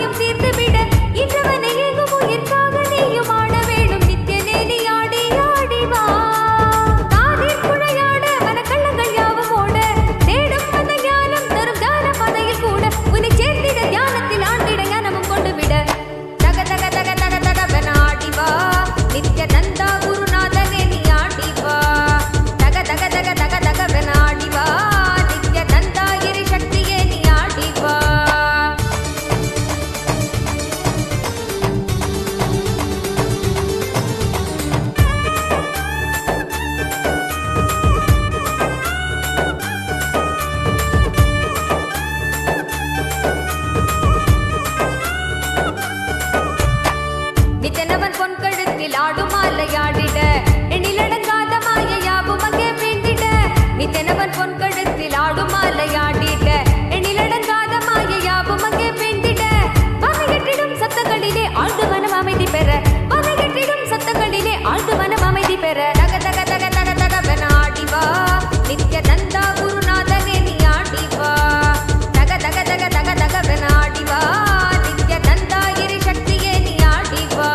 துன்பம் தீர்த்துவிட இன்றவனை எங்கும் உயிர்க்காக நீயும் ஆட வேணும் நித்தியனே நீ ஆடி ஆடி வா காதில் குழையாட மனக்கள்ளங்கள் யாவும் ஓட தேடும் அந்த ஞானம் தரும் தான பாதையில் கூட உன்னை சேர்த்திட தியானத்தில் ஆண்டிட ஞானமும் கொண்டு விட தக தக தக தக தகவென ஆடி வா நித்யானந்தா குருநாதனே நீ ஆடி வா தக தக தக தக தகவென ஆடி வா நித்யானந்தா இறை சக்தியே நீ ஆடி வா நித்தனவன் பொன் கழுத்தில் ஆடும் மாலையாடிட எண்ணிலடங்காத மாயையாவும் அங்கே வேண்டிட நித்தனவன் பொன் கழுத்தில் ஆடும் மாலையாடிட எண்ணிலடங்காத மாயையாவும் அங்கே வேண்டிட வகையற்றிடும் சத்தங்களிலே ஆழ்ந்து மனம் அமைதி பெற வகையற்றிடும் சத்தங்களிலே ஆழ்ந்து மனம் அமைதி பெற தக தக தக தக தகவென ஆடி வா நித்யானந்தா குருநாதனே நீ ஆடி வா தக தக தக தக தகவென ஆடி வா நித்யானந்தா இறை சக்தியே நீ ஆடி வா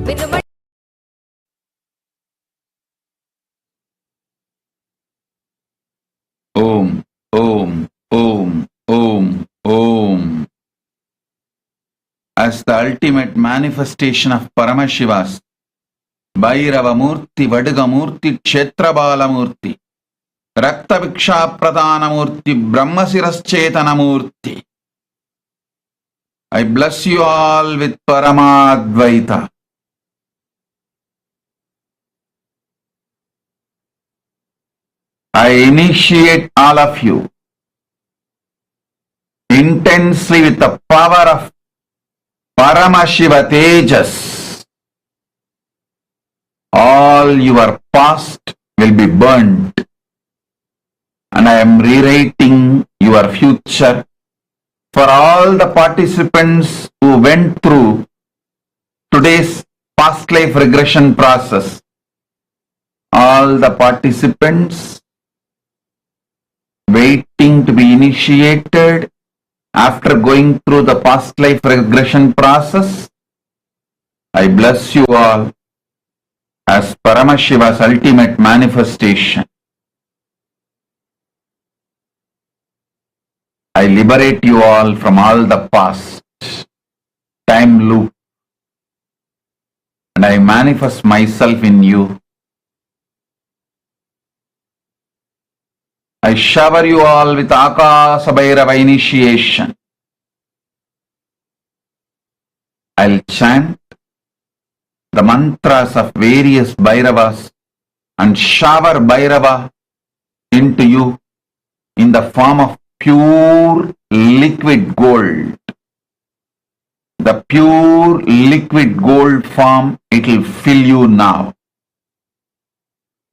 விண்ணுமணி Om, Om, Om, Om, Om. As the ultimate manifestation of Paramashivas, Bhairava Moorthy, Vadaga Moorthy, Kshetrabala Moorthy, Rakta Viksha Pradhana Moorthy, Brahmasiras Chetana Moorthy. I bless you all with Paramadvaita. I initiate all of you intensely with the power of Paramashiva Tejas. All your past will be burnt, and I am rewriting your future for all the participants who went through today's past life regression process. All the participants waiting to be initiated after going through the past life regression process, I bless you all as Paramashiva's ultimate manifestation. I liberate you all from all the past time loop, and I manifest myself in you. I shower you all with Akasa Bhairava initiation. I'll chant the mantras of various Bhairavas and shower Bhairava into you in the form of pure liquid gold. The pure liquid gold form, it will fill you now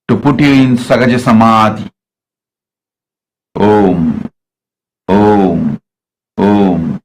to put you in Sahaja Samadhi. Om, Om, Om.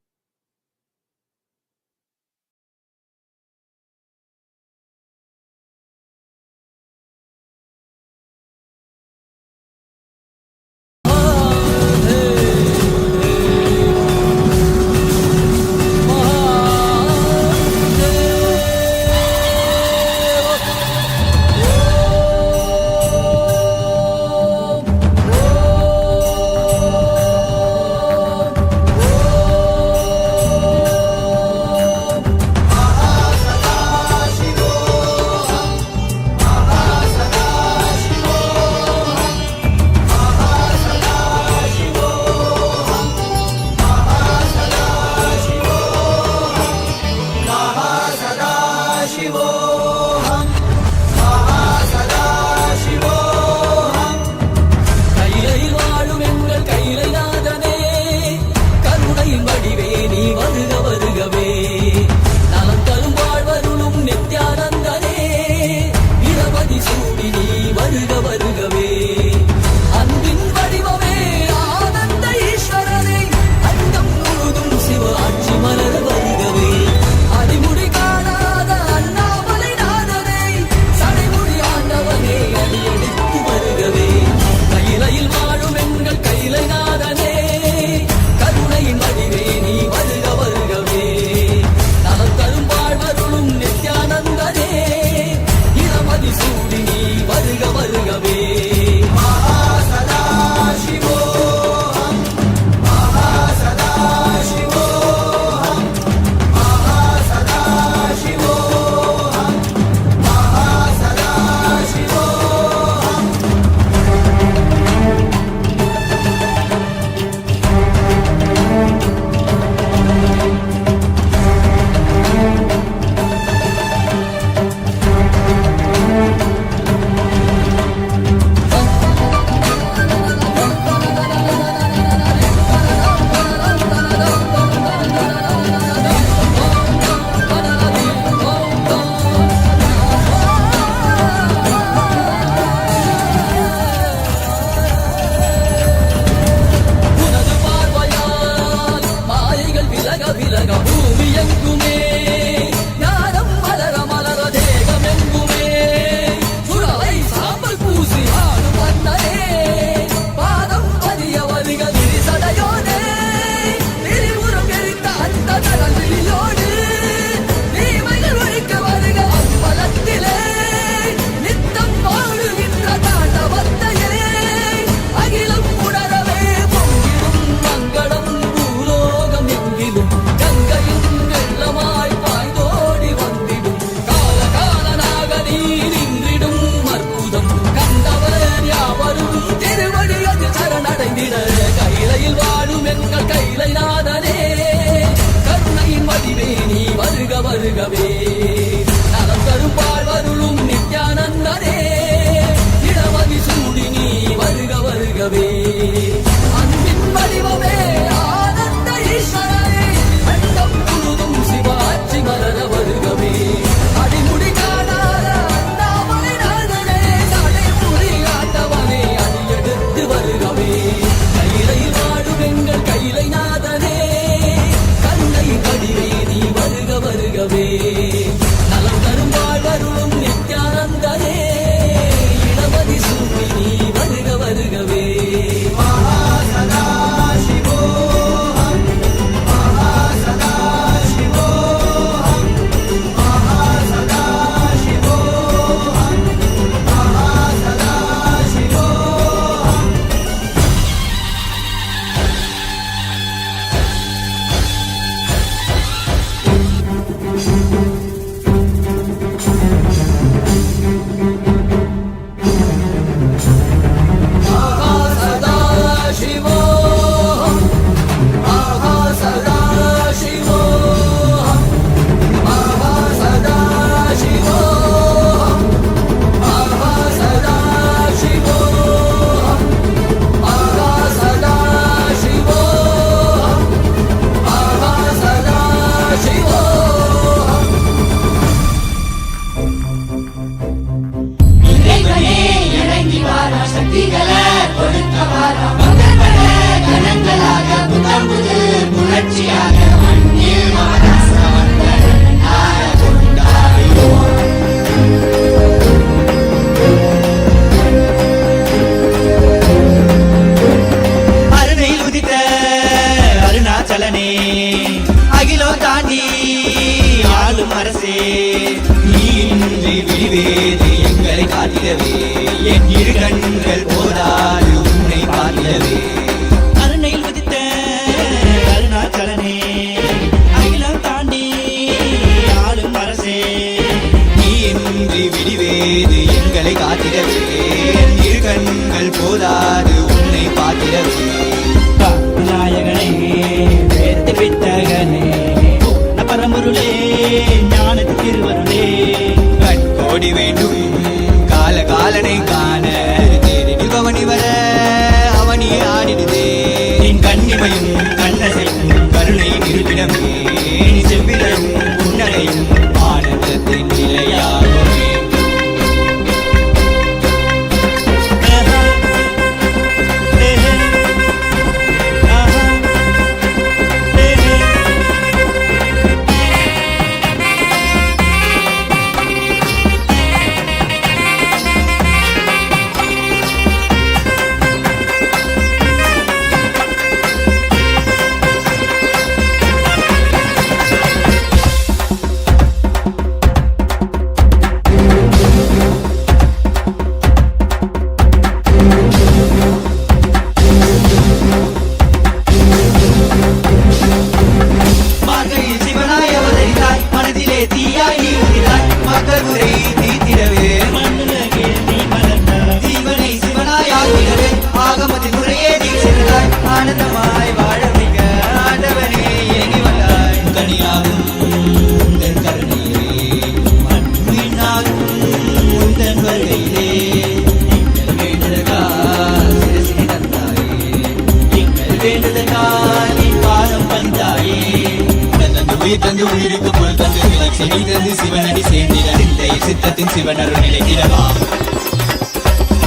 நலம் தரும் வாழ்வருளும் நித்யானந்தனே இளமதி சூப்பி நீ வருக வருகவே. மகாசதா சிவோஹம் மகாசதா சிவோஹம் மகாசதா சிவோஹம் மகாசதா சிவோஹம். மகாசதா சிவோஹம் மகாசதா சிவோஹம் மகாசதா சிவோஹம் மகாசதா சிவோஹம் மகாசதா சிவோஹம் மகாசதா சிவோஹம். இறைவனே இறங்கி வாரா சக்திகளை கொடுக்க வாரா மகன்கள கணங்களாக புத்தம் புது புரட்சியாக மண்ணில் மாறாசவந்தனாக கொண்டாடுவோம். அருணையில் உதித்த அருணாச்சலனே அகிலோ தாண்டி ஆளும் அரசே நீ இன்றி விழிவேது எங்களை காத்திடவே என் இரு கண்கள் போதாது உன்னை பார்த்திடவே. அருணையில் உதித்த அருணாச்சலனே அகிலம் தாண்டி ஆளும் அரசே நீ இன்றி விழிவேது எங்களை காத்திடவே என் இரு கண்கள் போதாது உன்னை பார்த்திடவே. நாயகனே வேத்து வித்தகனே பூர்ண பரம்பொருளே ஞானத்து திருவருளே கண்கோடி வேண்டும் கால காலனை காண தேரில் பவனி வர அவனியே ஆடிடுதே என் கண்ணிமையும் கண்ணசையும் கருணை நிறுவிடமே நீ செவ்விலும் புன்னகையும் ஆனந்தத்தின் நிலையாகுமே. மார்கையில் சிவனாய் அவதரித்தாய் மனதிலே தீயாய் நீ உதித்தாய் மக்கள் உரை தீத்திடவே மண்ணுலகே நீ மலர்ந்தாய் ஜீவனை சிவனாய் ஆகிடவே ஆகமத்தின் முறையே தீட்சித்தாய் ஆனந்தமாய் வாழ வைக்க ஆண்டவனே ஏங்கி வந்தாய் கனியாகும் உந்தன் கருணையிலே மண்ணினாகும் உந்தன் வருகையிலே எங்கள் வேண்டுதற்கா சிரசினை தந்தாயே எங்கள் வேண்டுதற்கா நீ பாதம் வந்தாயே உயிர் தந்து உயிருக்கு பொருள் தந்து விலட்சினை தந்து சிவனடி சேர்ந்திட சிந்தை சித்தத்தின் சிவன் அருள் நிலைத்திடவா.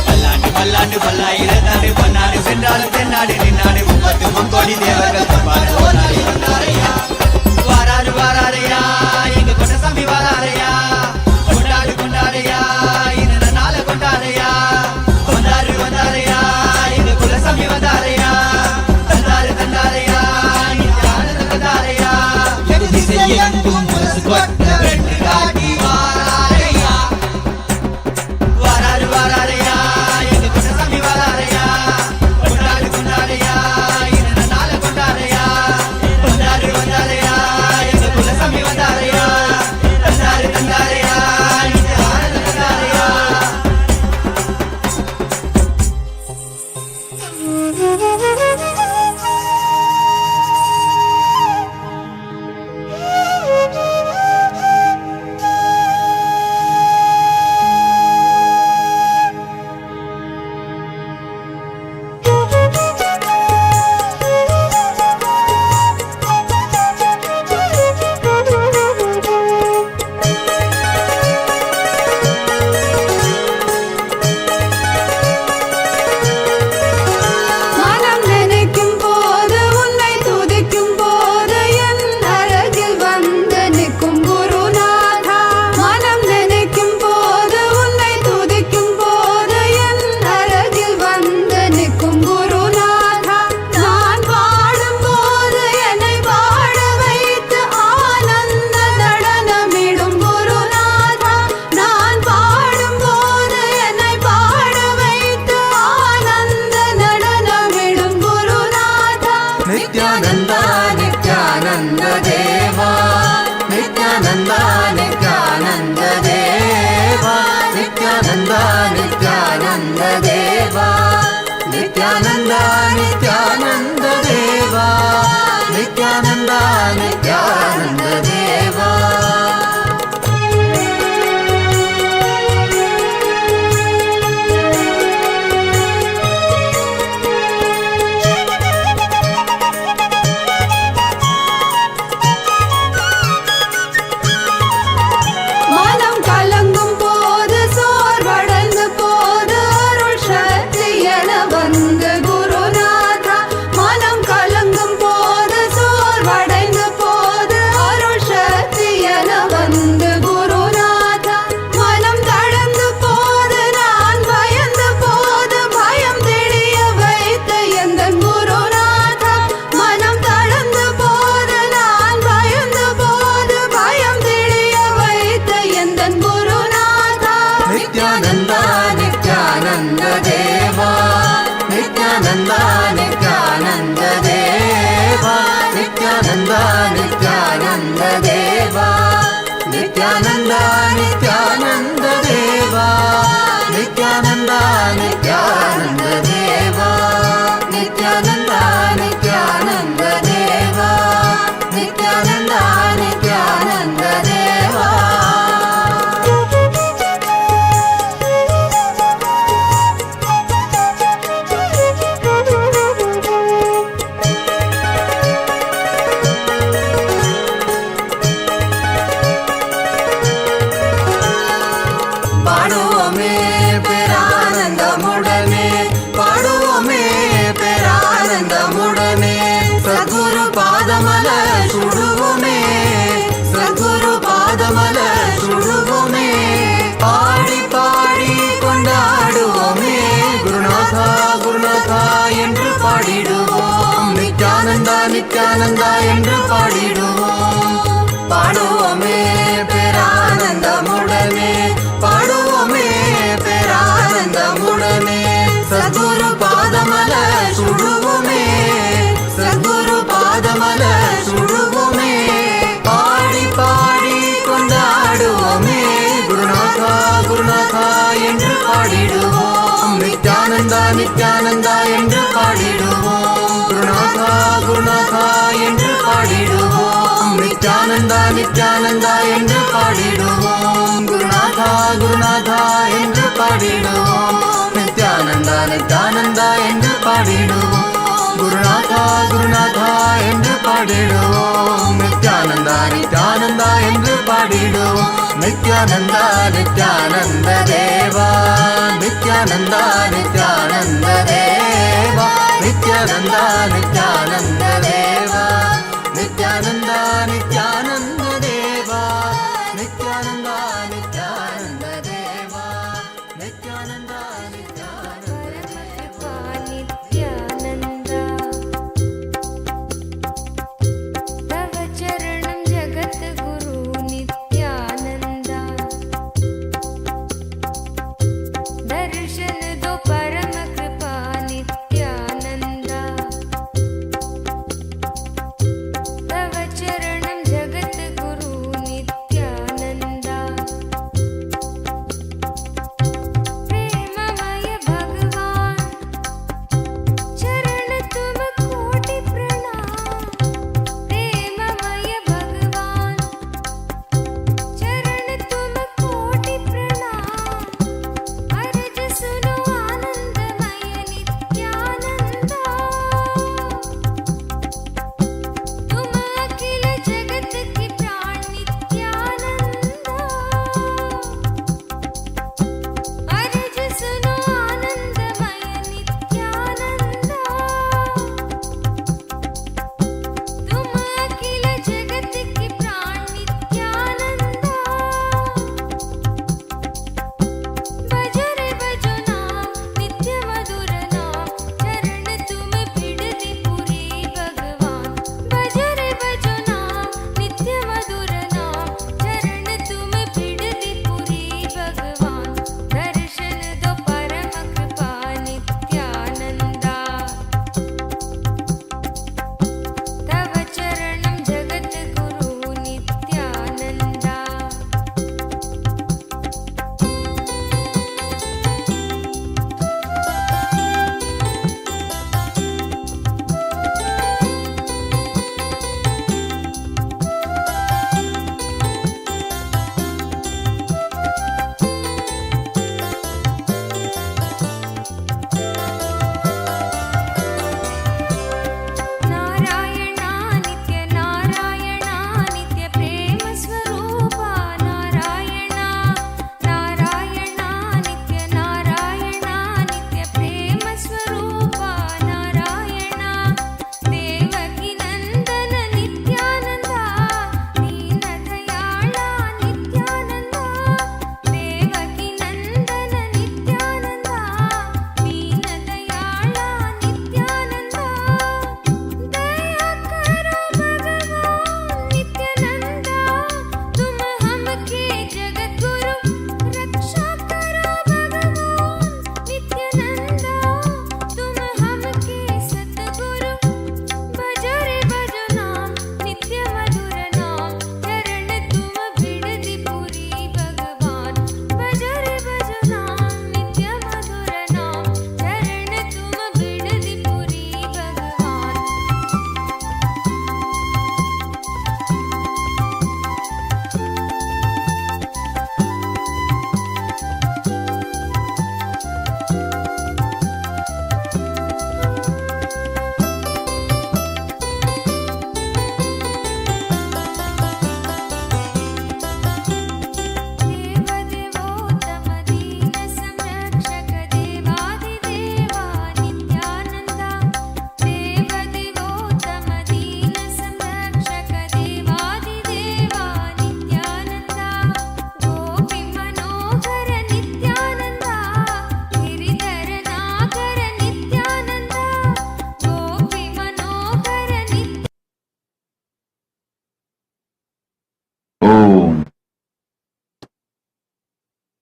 பல்லாண்டு பல்லாண்டு பல்லாயிரத்தாண்டு பன்னாடு சென்றாலும் தென்னாடு நின்னாடு 30 கோடி தேவர்கள் தம்பாடு ஓராடி வந்தாரையா வாராரு வாராரையா எங்க கொண்டசாமி வாராரையா கொண்டாடு கொண்டாரையா இந்த நாள கொண்டாரையா வந்தாரு வந்தாரையா எங்க குலசாமி வந்தாரையா தந்தாரு தந்தாரையா நித்யானந்த வந்தாரையா திசையெங்கும் முரசு கொட்ட வெட்டு காட்டி வாராரையா வாராரு வாராரையா எங்க கொண்டசாமி வாராரையா கொண்டாடு கொண்டாரையா இந்த நாள கொண்டாரையா வந்தாரு வந்தாரையா எங்க குலசாமி வந்தாரையா நித்யானந்த தேவா. மனம் கலங்கும் போது சோர்வடைந்து போது அருள் சக்தி என வந்து குருநாதா. மனம் கலங்கும் போது சோர்வடைந்து போது அருள் சக்தி என வந்து குருநாதா. மனம் தளர்ந்து போது நான் பயந்து போது பயம் தெளிய வைத்த எந்தன் குருநாதா. மனம் தளர்ந்து போது நான் பயந்து போது பயம் தெளிய வைத்த எந்தன் குருநாதா. நித்யானந்தா நித்யானந்த தேவா. நித்யானந்தா நித்யானந்த தேவா. நித்யானந்தா நித்யானந்த தேவா. நித்யானந்தா நித்யானந்த தேவா. நித்யானந்தா நித்யானந்த தேவா. நித்யானந்தா நித்யானந்த தேவா. நித்யானந்தா நித்யானந்த தேவா. பாடுவோமே பேரானந்தமுடனே. பாடுவோமே பேரானந்தமுடனே. சத்குரு பாதமல சுடுவோமே. சத்குரு பாதமல சுடுவோமே. பாடி பாடி கொண்டாடுவோமே. குருநாதா குருநாதா என்று பாடிடுவோம். நித்யானந்தா நித்யானந்தா என்று பாடிடுவோம். பாடுவோமே பேரானந்தமுடனே. பாடுவோமே பேரானந்தமுடனே. சத்குரு பாதமல சுடுவோமே. சத்குரு பாதமல சுடுவோமே. பாடி பாடி கொண்டாடுவோமே. குருநாதா குருநாதா என்று பாடிடுவோம். நித்யானந்தா நித்யானந்தா என்று பாடிடுவோம். குருநாதா குருநாதா என்று பாடிடுவோம். நித்யானந்தா நித்யானந்தா என்று பாடிடுவோம். குருநாதா குருநாதா என்று பாடிடுவோம். நித்யானந்தா நித்யானந்தா என்று பாடிடுவோம். குருநாதா குருநாதா என்று பாடிடுவோம். நித்யானந்தா நித்யானந்தா என்று பாடிடுவோம். நித்யானந்தா நித்யானந்த தேவா. நித்யானந்தா நித்யானந்த தேவா. நித்யானந்தா நித்யானந்த தேவா. நித்யானந்தா நித்யானந்த தேவா. நித்யானந்தா நித்யானந்த தேவா. நித்யானந்தா பரமகிருபா நித்யானந்தா. தவ சரணம் ஜகத்குரு நித்யானந்தா. दर्शन दो परम कृपा Nityananda.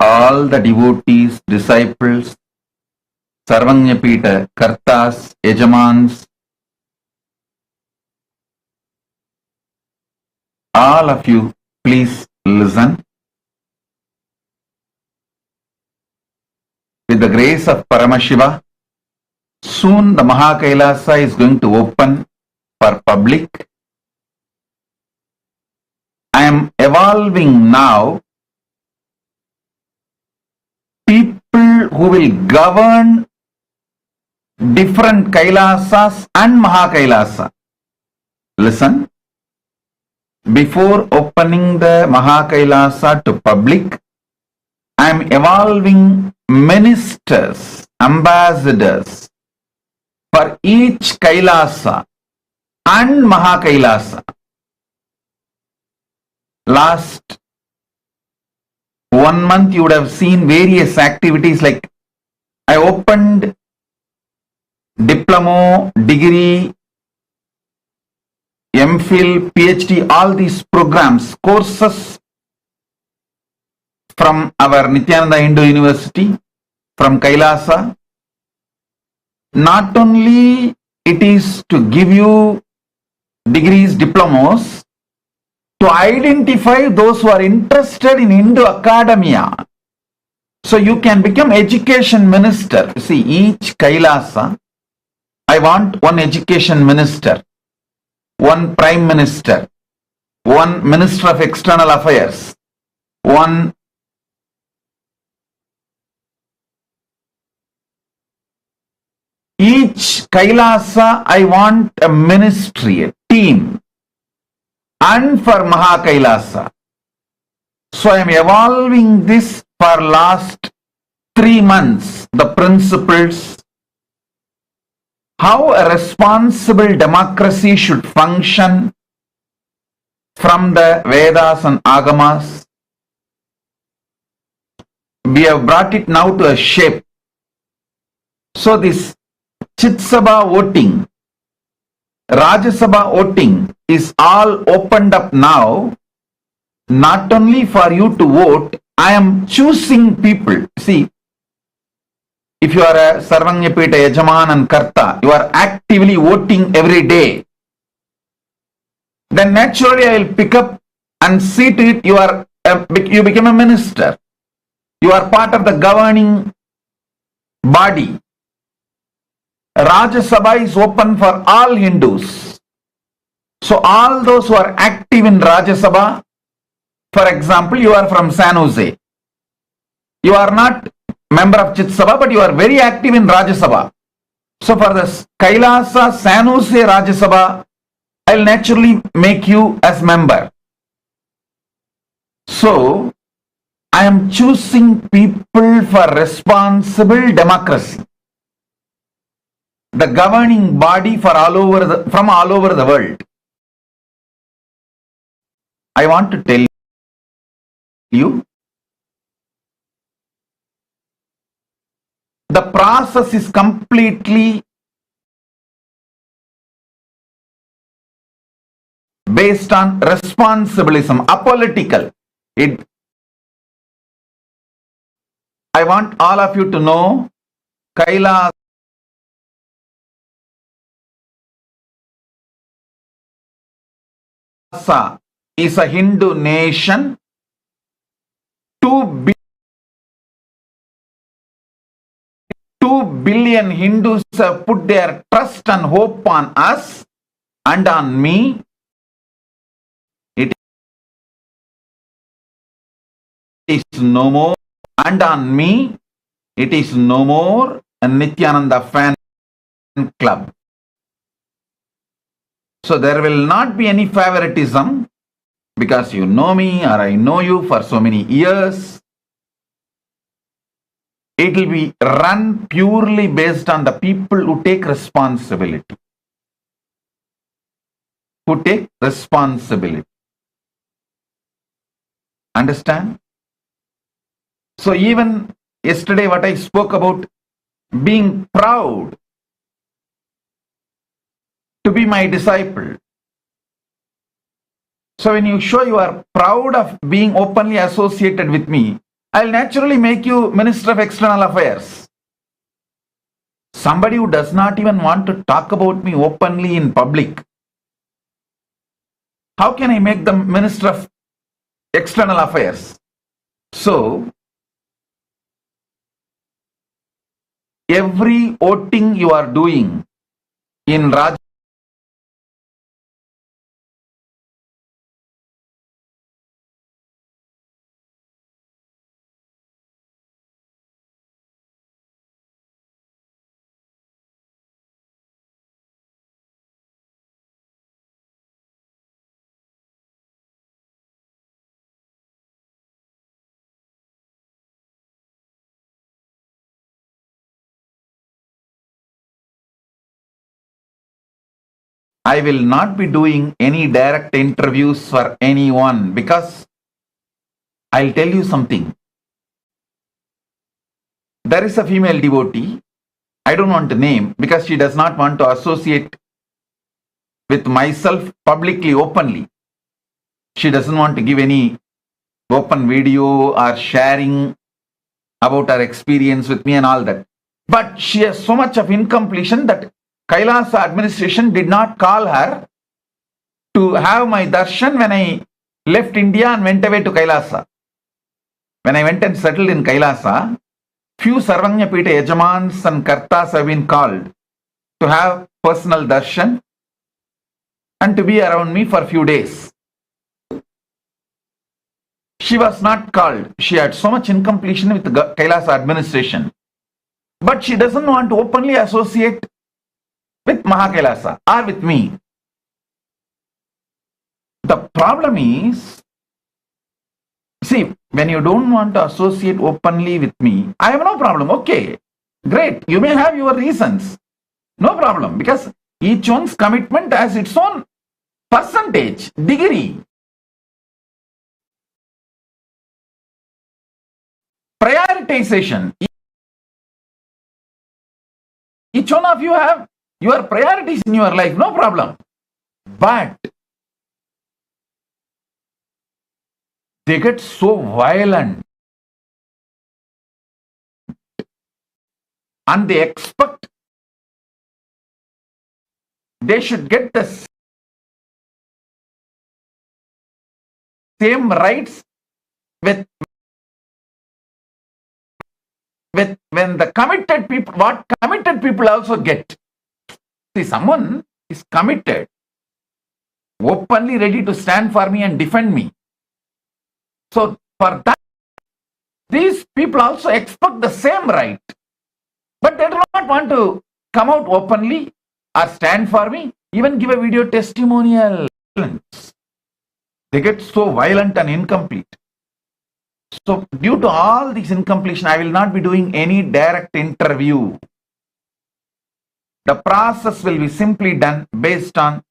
all the devotees, disciples, Sarvanyapita, Kartas, Yajamans, all of you, please listen. With the grace of Paramashiva, soon the Kailasa is going to open for public. I am evolving now people who will govern different Kailasas and Kailasa. Listen, before opening the Kailasa to public, I am evolving ministers, ambassadors for each Kailasa and Kailasa. Last 1 month you would have seen various activities like I opened diploma, degree, MPhil, PhD, all these programs, courses from our Nithyananda Hindu University, from Kailasa. Not only it is to give you degrees, diplomas, to identify those who are interested in Hindu academia. So you can become education minister. See, each Kailasa, I want one education minister, one prime minister, one minister of external affairs, one each Kailasa, I want a ministry, a team, and for Kailasa. So I am evolving this for last 3 months, the principles, how a responsible democracy should function from the Vedas and Agamas. We have brought it now to a shape. So this Chitsabha voting, Rajasabha voting is all opened up now. Not only for you to vote, I am choosing people. See, if you are a Sarvanyapita, Yajaman and Karta, you are actively voting every day. Then naturally I will pick up and see to it you become a minister. You are part of the governing body. Rajya Sabha is open for all Hindus. So all those who are active in Rajya Sabha, for example, you are from San Jose. You are not member of Chit Sabha, but you are very active in Rajya Sabha. So for the Kailasa San Jose Rajya Sabha, I will naturally make you as member. So I am choosing people for responsible democracy. The governing body for from all over the world. I want to tell you, the process is completely based on responsibilism, apolitical. I want all of you to know, Kailasa is a Hindu nation. 2 billion Hindus have put their trust and hope on us and on me. It is no more, and on me, it is no more a Nithyananda fan club. So there will not be any favoritism because you know me or I know you for so many years. It will be run purely based on the people who take responsibility. Who take responsibility. Understand? So even yesterday what I spoke about being proud to be my disciple. So when you show you are proud of being openly associated with me, I'll naturally make you Minister of External Affairs. Somebody who does not even want to talk about me openly in public, how can I make them Minister of External Affairs? So, every voting you are doing in Raj I will not be doing any direct interviews for anyone because I'll tell you something. There is a female devotee, I don't want to name because she does not want to associate with myself publicly, openly. She doesn't want to give any open video or sharing about her experience with me and all that. But she has so much of incompletion that Kailasa administration did not call her to have my darshan when I left India and went away to Kailasa. When I went and settled in Kailasa, few Sarvanya Pita Yajamans and Kartas have been called to have personal darshan and to be around me for a few days. She was not called. She had so much incompletion with the Kailasa administration. But she doesn't want to openly associate with Mahakailasa or with me. The problem is, see, when you don't want to associate openly with me, I have no problem. Okay, great. You may have your reasons. No problem, because each one's commitment has its own percentage, degree. Prioritization. Each one of you have your priorities in your life, no problem. But they get so violent and they expect they should get the same rights with when the committed people, what committed people also get. See, someone is committed, openly ready to stand for me and defend me. So for that, these people also expect the same right. But they do not want to come out openly or stand for me, even give a video testimonial. They get so violent and incomplete. So due to all these incompletion, I will not be doing any direct interview. The process will be simply done based on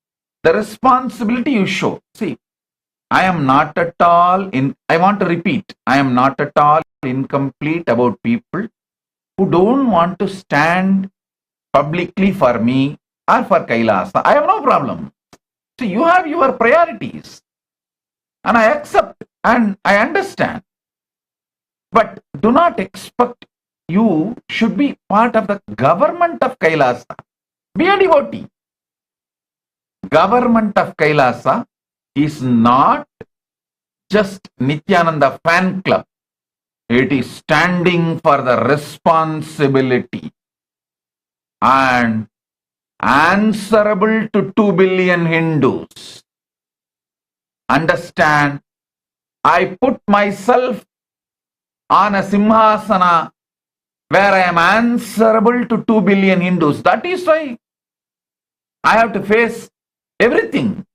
the responsibility you show. See, I am not at all I want to repeat, I am not at all incomplete about people who don't want to stand publicly for me or for Kailasa. I have no problem. So you have your priorities and I accept and I understand. But do not expect you should be part of the government of Kailasa. Be a devotee. Government of Kailasa is not just Nithyananda fan club. It is standing for the responsibility and answerable to 2 billion Hindus. Understand, I put myself on a simhasana where I am answerable to 2 billion Hindus. That is why I have to face everything.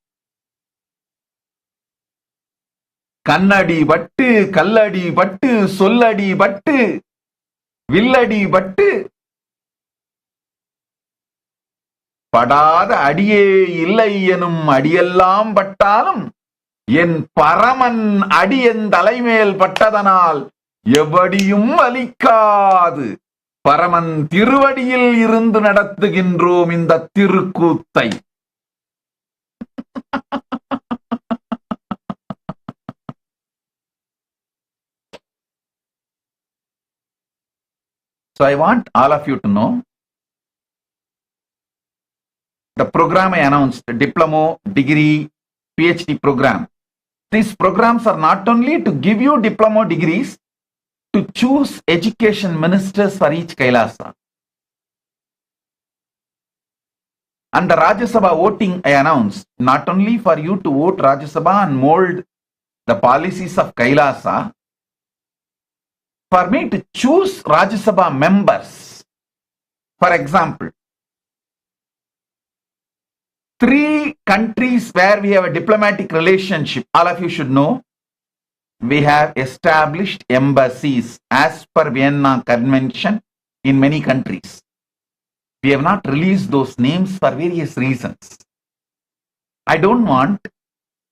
Kannadi battu, kalladi battu, solladi battu, villadi battu. படாத அடியே இல்லை எனும் அடியெல்லாம் பட்டாலும் என் பரமன் அடியன் தலைமேல் பட்டதனால் எவடியும் வலிக்காது. பரமன் திருவடியில் இருந்து நடத்துகின்றோம் இந்த திருக்கூத்தை. So I want all of you to know the program I announced, diploma, degree, PhD program. These programs are not only to give you diploma degrees, to choose education ministers for each Kailasa. And the Rajya Sabha voting I announced, not only for you to vote Rajya Sabha and mold the policies of Kailasa, for me to choose Rajya Sabha members. For example, 3 countries where we have a diplomatic relationship, all of you should know, we have established embassies as per Vienna Convention in many countries. We have not released those names for various reasons. I don't want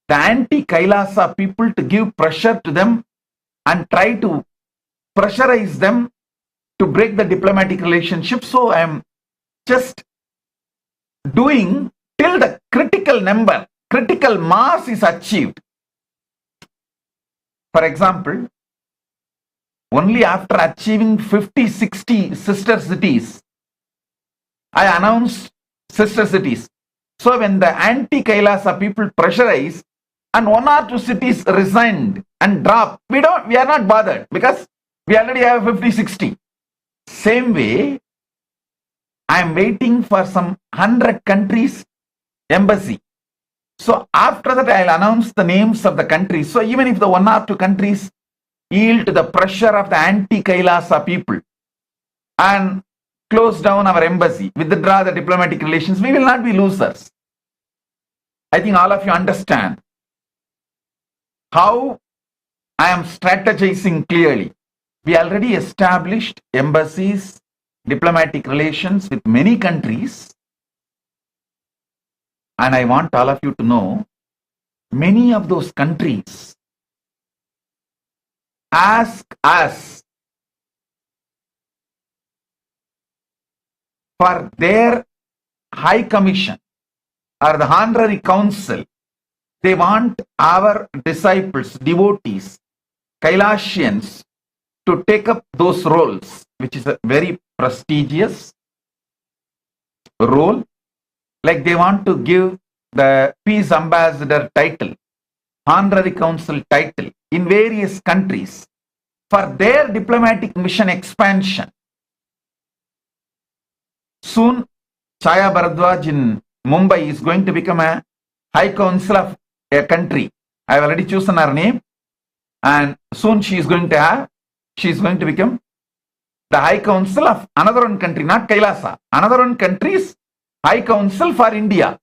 the anti-Kailasa people to give pressure to them and try to pressurize them to break the diplomatic relationship. So I am just doing till the critical number, critical mass is achieved. For example, only after achieving 50-60 sister cities, I announced sister cities. So when the anti-Kailasa people pressurize and 1 or 2 cities resigned and dropped, we are not bothered because we already have 50-60. Same way, I am waiting for some 100 countries embassy. So after that, I'll announce the names of the countries. So even if the 1 or 2 countries yield to the pressure of the anti-Kailasa people and close down our embassy, withdraw the diplomatic relations, we will not be losers. I think all of you understand how I am strategizing clearly. We already established embassies, diplomatic relations with many countries. And I want all of you to know, many of those countries ask us for their High Commission or the Honorary Council. They want our disciples, devotees, Kailasians to take up those roles, which is a very prestigious role. Like they want to give the Peace Ambassador title, Honorary Council title in various countries for their diplomatic mission expansion. Soon, Chaya Bharadwaj in Mumbai is going to become a High Council of a country. I have already chosen her name, and soon she is going to become the High Council of another one country, not Kailasa. Another one country's High Council for India.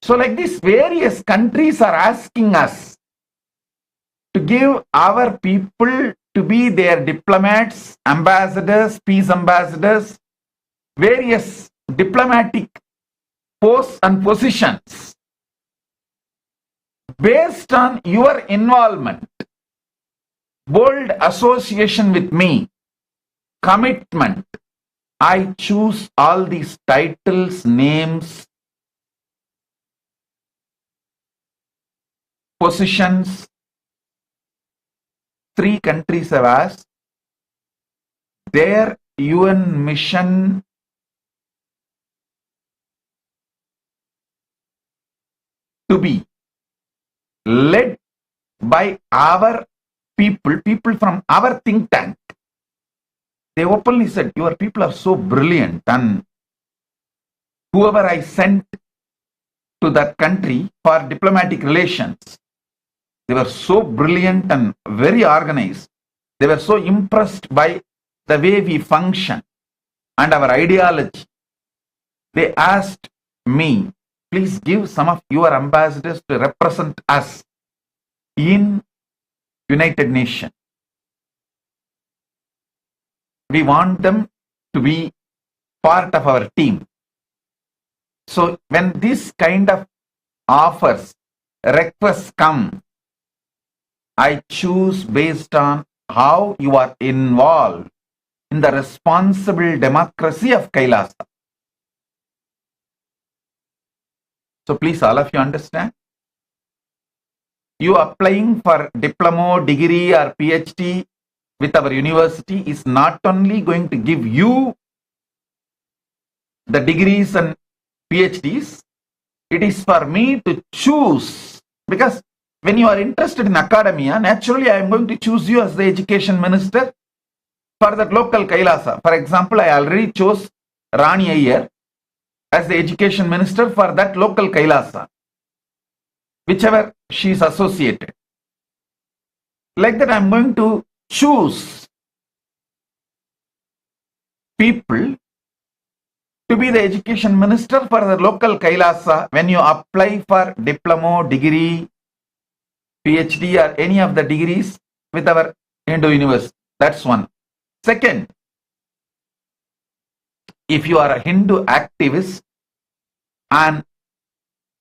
So like this, various countries are asking us to give our people to be their diplomats, ambassadors, peace ambassadors, various diplomatic posts and positions. Based on your involvement, bold association with me, commitment, I choose all these titles, names, positions. 3 countries have asked their UN mission to be led by our people from our think tank. They openly said, your people are so brilliant, and whoever I sent to that country for diplomatic relations, they were so brilliant and very organized. They were so impressed by the way we function and our ideology. They asked me, please give some of your ambassadors to represent us in United Nations. We want them to be part of our team. So when this kind of offers, requests come, I choose based on how you are involved in the responsible democracy of Kailasa. So please, all of you understand. You applying for diploma, degree or PhD with our university is not only going to give you the degrees and PhDs, it is for me to choose, because when you are interested in academia, naturally I am going to choose you as the education minister for that local Kailasa. For example, I already chose Rani Iyer as the education minister for that local Kailasa, whichever she is associated. Like that, I am going to choose people to be the education minister for the local Kailasa when you apply for diploma, degree, PhD or any of the degrees with our Hindu university. That's one. Second, if you are a Hindu activist and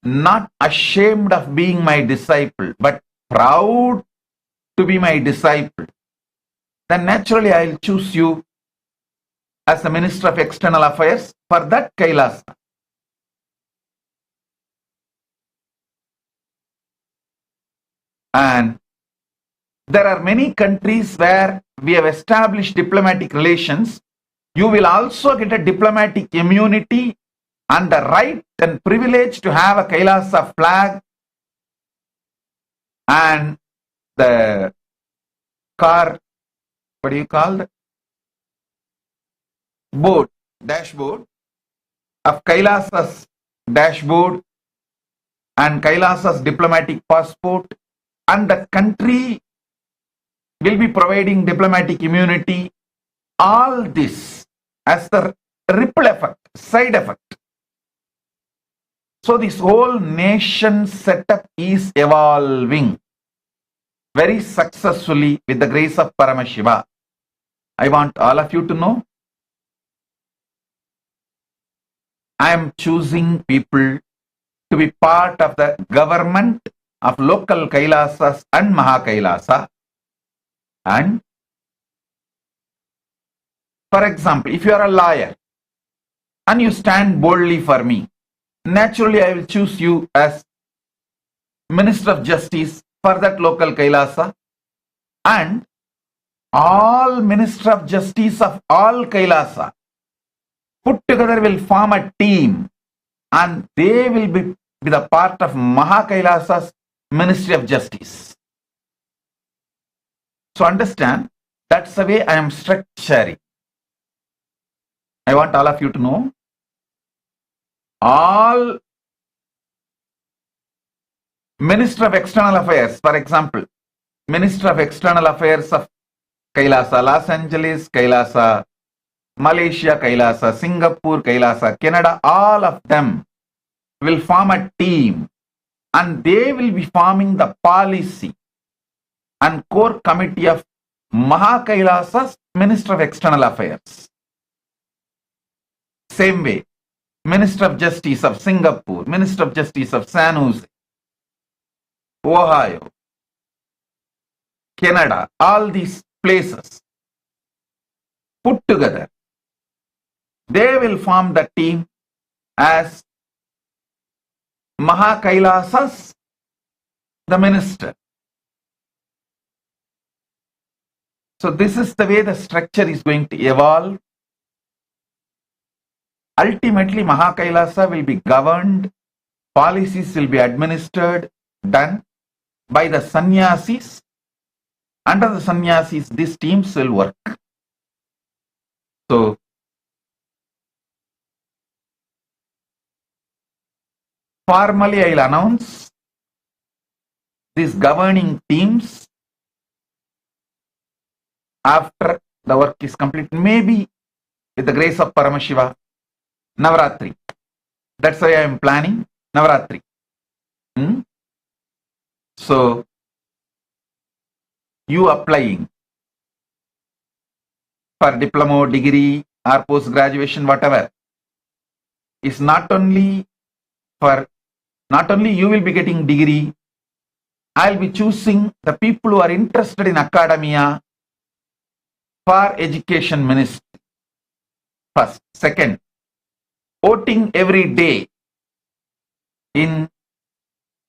not ashamed of being my disciple, but proud to be my disciple, then naturally I will choose you as the Minister of External Affairs for that Kailasa. And there are many countries where we have established diplomatic relations. You will also get a diplomatic immunity and the right and privilege to have a Kailasa flag and the car, what do you call it? Board, dashboard of Kailasa's dashboard and Kailasa's diplomatic passport, and the country will be providing diplomatic immunity. All this as the ripple effect, side effect. So this whole nation setup is evolving very successfully with the grace of Paramashiva. I want all of you to know, I am choosing people to be part of the government of local Kailasas and Mahakailasa. And for example, if you are a lawyer and you stand boldly for me, naturally I will choose you as Minister of Justice for that local Kailasa, and all Minister of Justice of all Kailasa put together will form a team and they will be the part of Mahakailasa's Ministry of Justice. So understand, that's the way I am structuring. I want all of you to know, all Minister of External Affairs, for example, Minister of External Affairs of Kailasa, Los Angeles, Kailasa, Malaysia, Kailasa, Singapore, Kailasa, Canada, all of them will form a team and they will be forming the policy and core committee of Mahakailasa's Minister of External Affairs. Same way, Minister of Justice of Singapore, Minister of Justice of San Jose, Ohio, Canada, all these places put together, they will form the team as Mahakailasas, the minister. So this is the way the structure is going to evolve. Ultimately, Mahakailasa will be governed, policies will be administered, done by the sannyasis. Under the sannyasis, these teams will work. So, formally I will announce these governing teams after the work is complete, maybe with the grace of Paramashiva, Navaratri. That's why I am planning Navaratri. So, you applying for diploma, degree or post-graduation, whatever, is not only you will be getting degree, I will be choosing the people who are interested in academia for education ministry. First. Second, voting every day in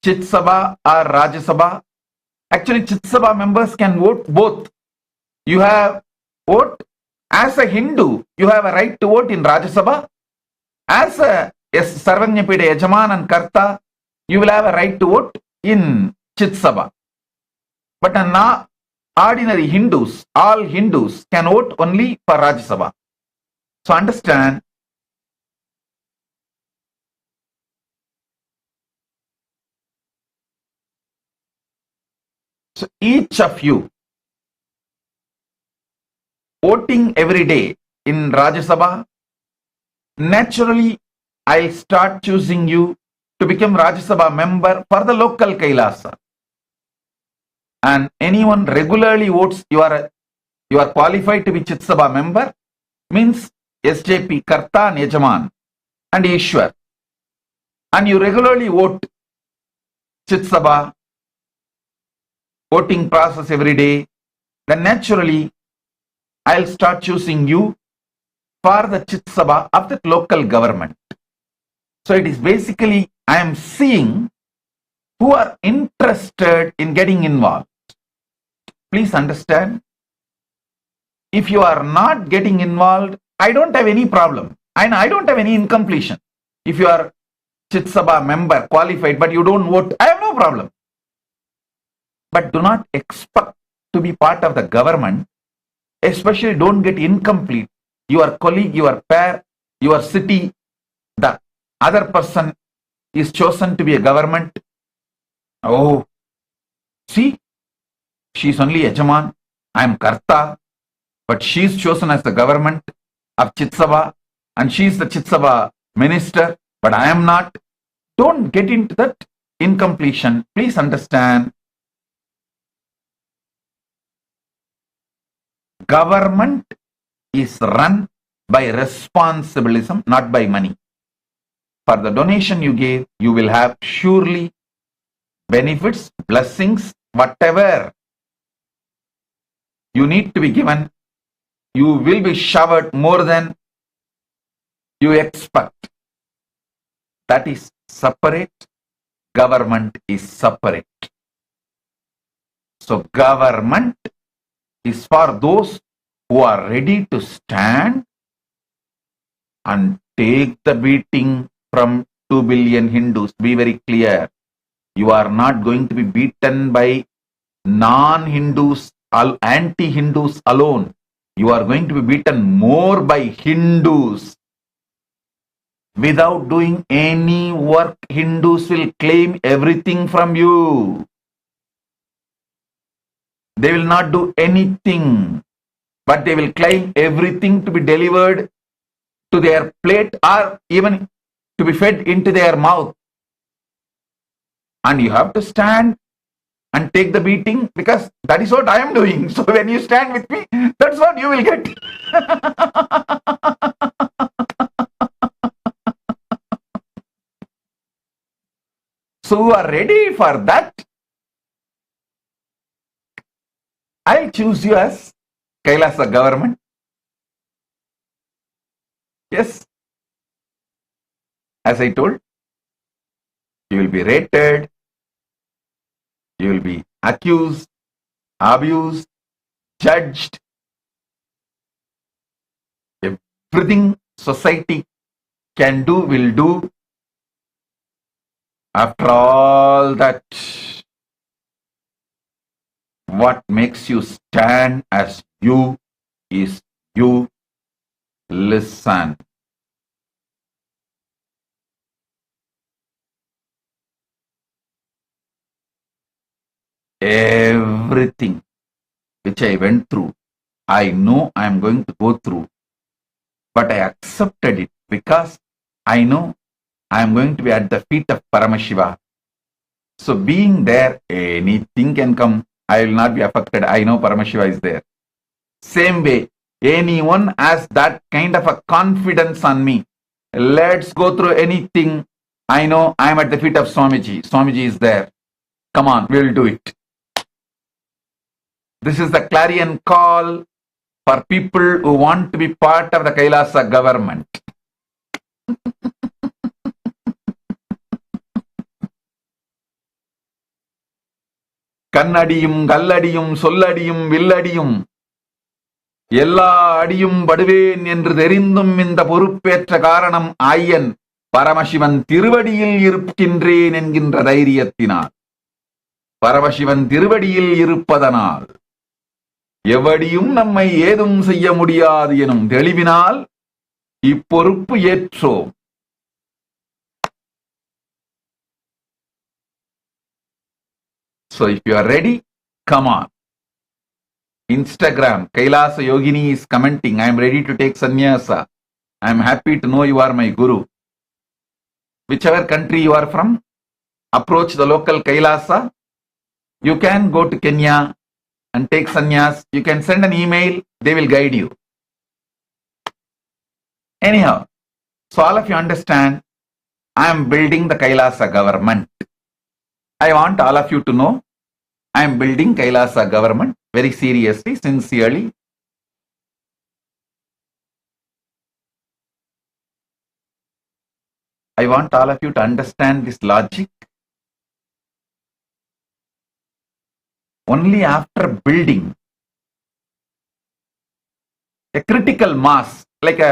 Chit Sabha or Rajya Sabha. Actually, Chit Sabha members can vote both You have vote. As a Hindu, you have a right to vote in Rajya Sabha. As a Sarvanyapida Yajaman and Karta, you will have a right to vote in Chit Sabha. But ordinary Hindus, all Hindus can vote only for Rajya Sabha. So understand, so each of you voting every day in Rajya Sabha, naturally I'll start choosing you to become Rajya Sabha member for the local Kailasa. And anyone regularly votes, you are qualified to be Chit Sabha member, means SJP, Karta, Yajaman and Ishwar. And you regularly vote Chit Sabha, voting process every day, then naturally I'll start choosing you for the Chit Sabha of the local government. So it is basically, I am seeing who are interested in getting involved. Please understand, if you are not getting involved, I don't have any problem. And I don't have any incompletion. If you are Chit Sabha member, qualified, but you don't vote, I have no problem. But do not expect to be part of the government. Especially don't get incomplete. Your colleague, your pair, your city, the other person is chosen to be a government. Oh, see, she's only Yajaman, I am Karta, but she's chosen as the government of Chit Sabha and she's the Chit Sabha minister, but I am not. Don't get into that incompletion. Please understand, government is run by responsibilism, not by money. For the donation you gave, you will have surely benefits, blessings, whatever you need to be given, you will be showered more than you expect. That is separate. Government is separate. So government is for those who are ready to stand and take the beating from 2 billion Hindus. Be very clear. You are not going to be beaten by non-Hindus, anti-Hindus alone. You are going to be beaten more by Hindus. Without doing any work, Hindus will claim everything from you. They will not do anything, but they will claim everything to be delivered to their plate or even to be fed into their mouth. And you have to stand and take the beating, because that is what I am doing. So when you stand with me, that's what you will get. So who are ready for that, I'll choose you as Kailasa government. Yes. As I told, you will be rated, you will be accused, abused, judged. Everything society can do, will do. After all that, what makes you stand as you is you listen. Everything which I went through, I know I am going to go through, but I accepted it because I know I am going to be at the feet of Paramashiva. So being there, anything can come. I will not be affected. I know Paramashiva is there. Same way, anyone has that kind of a confidence on me. Let's go through anything. I know I am at the feet of Swamiji. Swamiji is there. Come on, we'll do it. This is the clarion call for people who want to be part of the Kailasa government. Kannadiyum, Galladiyum, Solladiyum, Villadiyum. எல்லா அடியும் படுவேன் என்று தெரிந்தும் இந்த பொறுப்பேற்ற காரணம் ஆயன் பரமசிவன் திருவடியில் இருக்கின்றேன் என்கின்ற தைரியத்தினால், பரமசிவன் திருவடியில் இருப்பதனால், எவடியும் நம்மை ஏதும் செய்ய முடியாது எனும் தெளிவினால் இப்பொறுப்பு ஏற்றோம். So if you are ready, come on. Instagram, Kailasa Yogini is commenting, I am ready to take sannyasa. I am happy to know you are my guru. Whichever country you are from, approach the local Kailasa. You can go to Kenya and take sannyas. You can send an email, they will guide you. Anyhow, so all of you understand, I am building the Kailasa government. I want all of you to know, I am building Kailasa government very seriously, sincerely. I want all of you to understand this logic. Only after building a critical mass, like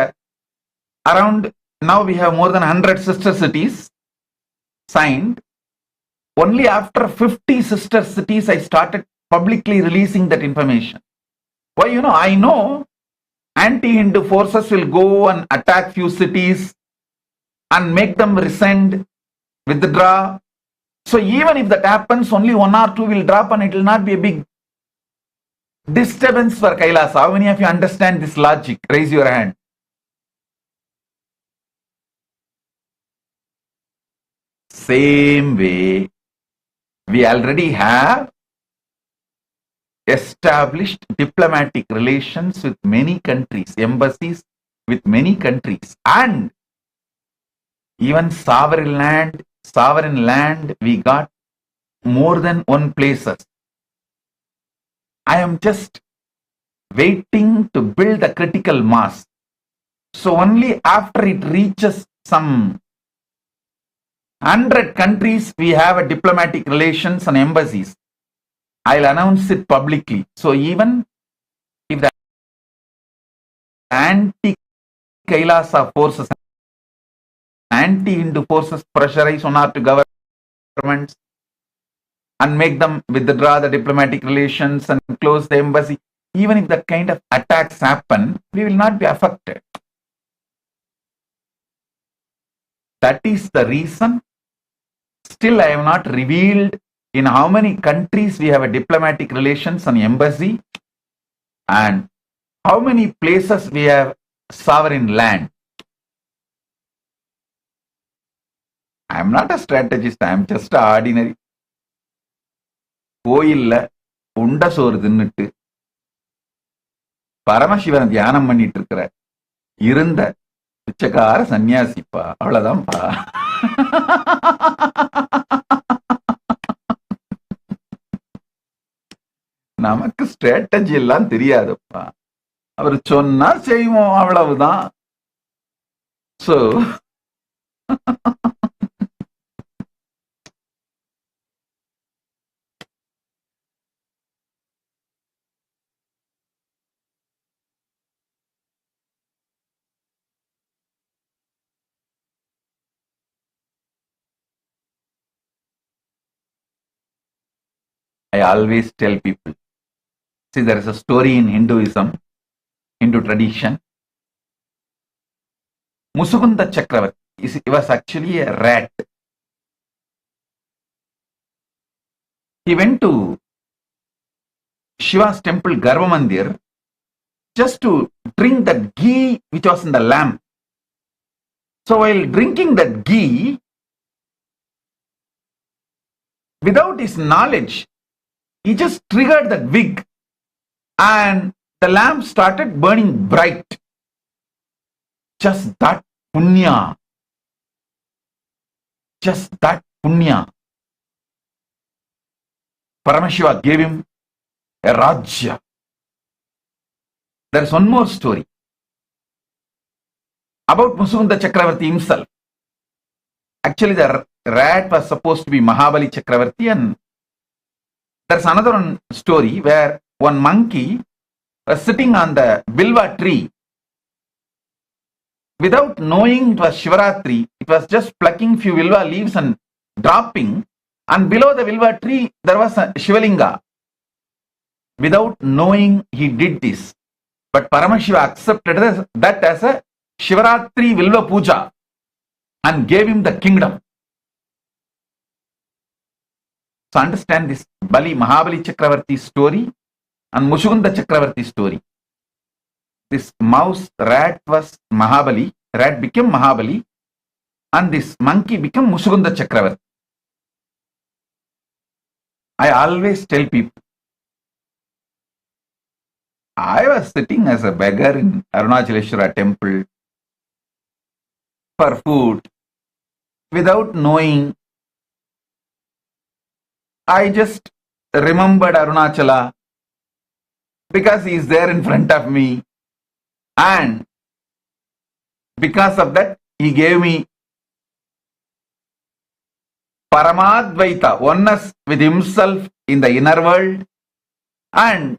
around, now we have more than 100 sister cities signed. Only after 50 sister cities I started publicly releasing that information. Why? I know anti-Hindu forces will go and attack few cities and make them resent, withdraw. So even if that happens, only 1 or 2 will drop and it will not be a big disturbance for Kailasa. How many of you understand this logic? Raise your hand. Same way, we already have established diplomatic relations with many countries, embassies with many countries, and even sovereign land we got more than one places. I am just waiting to build a critical mass. So only after it reaches some 100 countries we have a diplomatic relations and embassies, I'll announce it publicly. So even if the anti-Kailasa forces, anti-Hindu forces pressurize on our governments and make them withdraw the diplomatic relations and close the embassy, even if that kind of attacks happen, we will not be affected. That is the reason. Still, I have not revealed in how many countries we have a diplomatic relations and embassy, and how many places we have sovereign land. I am not a strategist, I am just an ordinary. கோயில்ல உண்ட சோறு தின்னுட்டு பரமசிவன் தியானம் பண்ணிட்டு இருக்கிற இருந்த பிச்சைக்கார சன்னியாசிப்பா, அவ்வளவுதான்ப்பா. நமக்கு ஸ்ட்ராட்டஜி எல்லாம் தெரியாதுப்பா, அவர் சொன்னா செய்வோம், அவ்வளவுதான். So I always tell people, see, there is a story in Hinduism, Hindu tradition. Musukunda Chakravarti, he was actually a rat. He went to Shiva's temple, Garva Mandir, just to drink that ghee which was in the lamp. So while drinking that ghee, without his knowledge, he just triggered that wick and the lamp started burning bright. Just that punya. Just that punya. Paramashiva gave him a rajya. There is one more story about Musukunda Chakravarti himself. Actually, the rat was supposed to be Mahabali Chakravarti, and there's another one story where one monkey was sitting on the Bilva tree. Without knowing it was Shivaratri, it was just plucking few Bilva leaves and dropping, and below the Bilva tree there was a Shivalinga. Without knowing he did this. But Paramashiva accepted that as a Shivaratri Vilva Puja and gave him the kingdom. So understand this Mahabali Chakravarti story and Mushugunda Chakravarti story. This mouse rat was Mahabali, rat became Mahabali, and this monkey became Mushugunda Chakravarti. I always tell people, I was sitting as a beggar in Arunachaleshwara temple for food. Without knowing, I just remembered Arunachala because he is there in front of me, and because of that he gave me Paramadvaita, oneness with himself in the inner world, and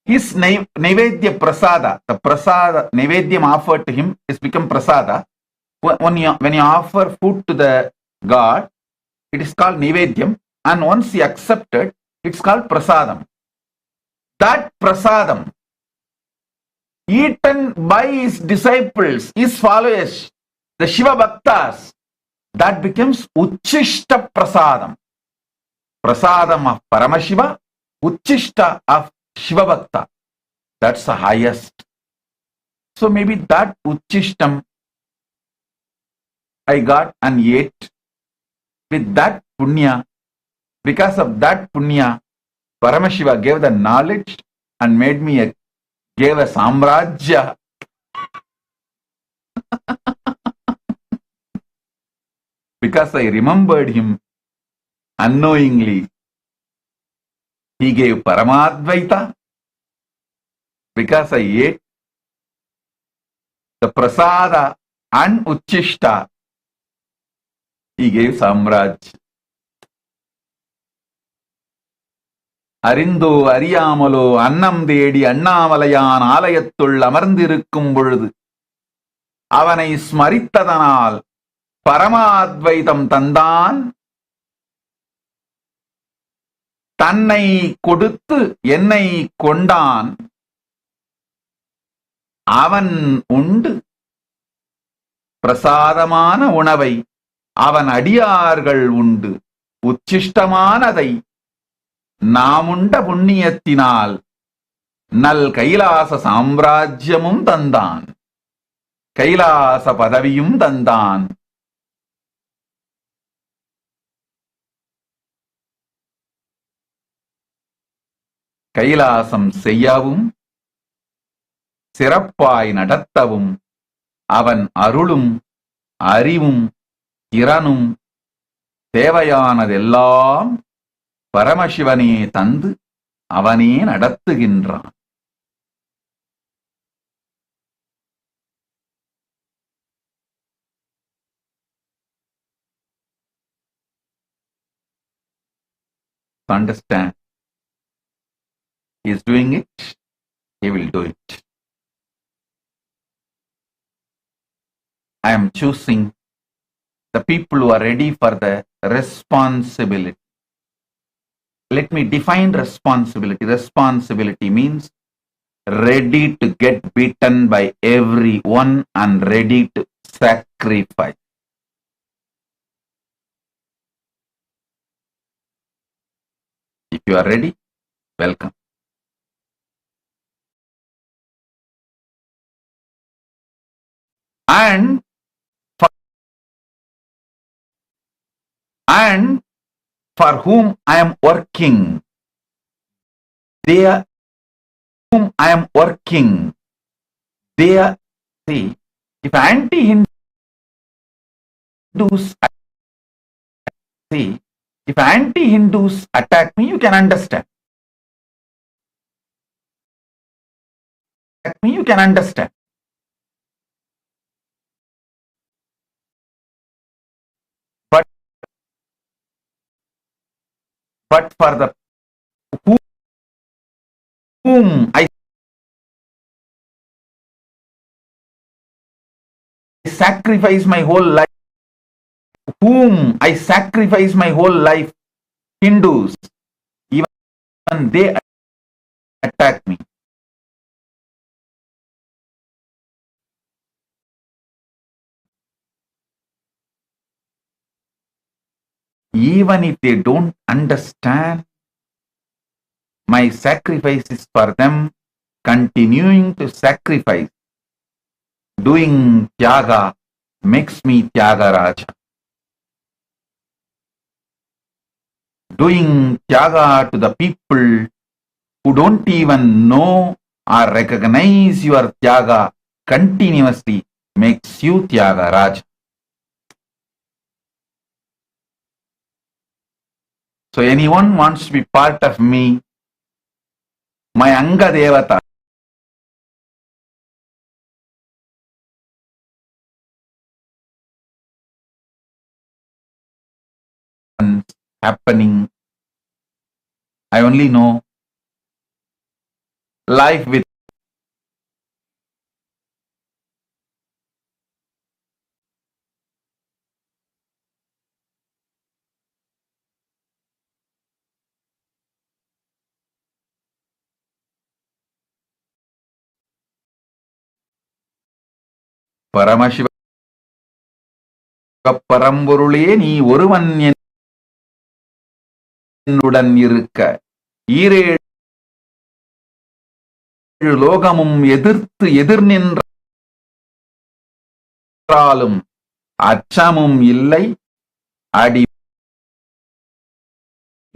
his Naivedya Prasada, the Prasada, Naivedyam offered to him is become Prasada. When you offer food to the God, it is called Naivedyam, and once he accepted, it's called Prasadam. That Prasadam, eaten by his disciples, his followers, the Shiva Bhaktas, that becomes Uchishta Prasadam. Prasadam of Paramashiva, Uchishta of Shiva Bhakta. That's the highest. So maybe that Uchishtam I got and ate. With that Punya, because of that Punya, Paramashiva gave the knowledge and made me gave a Samrajya. Because I remembered him unknowingly, he gave Paramadvaita. Because I ate the Prasada and Uchishta, he gave Samraj. Arindo Ariyamalo Annam Dedi Annamalayan Alayatul Amarndirukkum பொழுது அவனை ஸ்மரித்ததனால் பரமாத்வைதம் தந்தான், தன்னை கொடுத்து என்னை கொண்டான், அவன் உண்டு பிரசாதமான உணவை அவன் அடியார்கள் உண்டு, உச்சிஷ்டமானதை நாமுண்ட புண்ணியத்தினால் நல் கைலாச சாம்ராஜ்யமும் தந்தான், கைலாச பதவியும் தந்தான். கைலாசம் செய்யவும் சிறப்பாய் நடத்தவும் அவன் அருளும் அறிவும் திறனும் தேவையானதெல்லாம் பரமசிவனே தந்து அவனே நடத்துகின்றான். Understand, he is doing it, he will do it. I am choosing the people who are ready for the responsibility. Let me define responsibility. Responsibility means ready to get beaten by everyone and ready to sacrifice. If you are ready, welcome. And for whom I am working, they are whom I am working, they are, see, if anti-Hindus, see, if anti-Hindus attack me, you can understand. Attack me, you can understand. But for the whom I sacrifice my whole life, whom I sacrifice my whole life, Hindus, even they attack me. Even if they don't understand, my sacrifice is for them, continuing to sacrifice. Doing Tyaga makes me Tyagaraja. Doing Tyaga to the people who don't even know or recognize your Tyaga continuously makes you Tyagaraja. So anyone wants to be part of me, my Anga Devata, happening, I only know life with Paramashiva பரம்பொருளே நீ ஒருவன் என்னுடன் இருக்க ஈரேழு லோகமும் எதிர்த்து எதிர் நின்றாலும் அச்சமும் இல்லை, அடி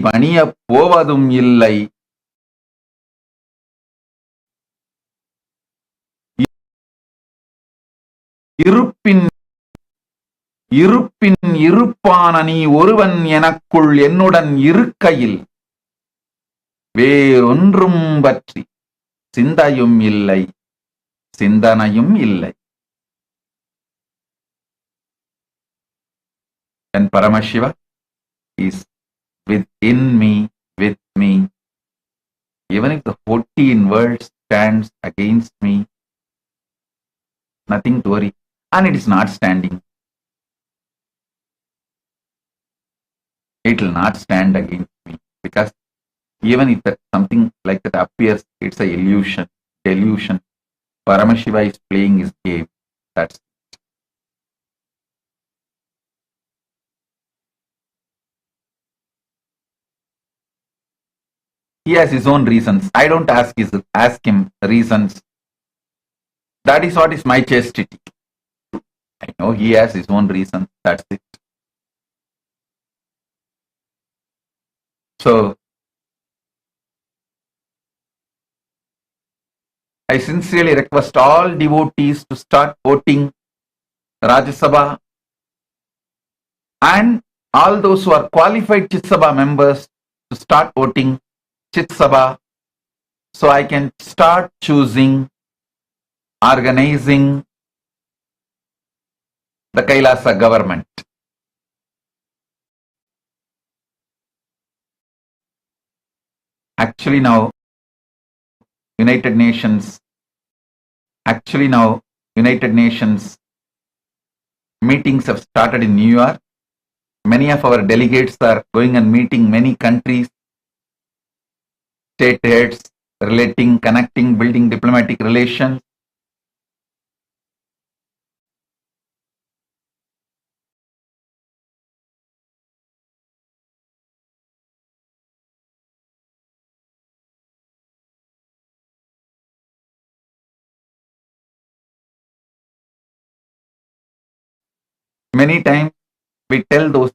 பணிய போவதும் இல்லை. இருப்பின் இருப்பான நீ ஒருவன் எனக்குள் என்னுடன் இருக்கையில் வேறொன்றும் பற்றி சிந்தையும் இல்லை, சிந்தனையும் இல்லை. And Paramashiva is within me, with me. Even if the 14 worlds stands against me, nothing to worry. And it is not standing. It will not stand against me, because even if that something like that appears, it's a illusion, delusion. Paramashiva is playing his game. That's it. He has his own reasons. I don't ask him reasons. That is what is my chastity. I know he has his own reasons. That's it. So, I sincerely request all devotees to start voting Rajya Sabha, and all those who are qualified Chit Sabha members to start voting Chit Sabha, so I can start choosing, organizing the Kailasa government. Actually now United Nations meetings have started in New York. Many of our delegates are going and meeting many countries, state heads, relating, connecting, building diplomatic relations. Many times we tell those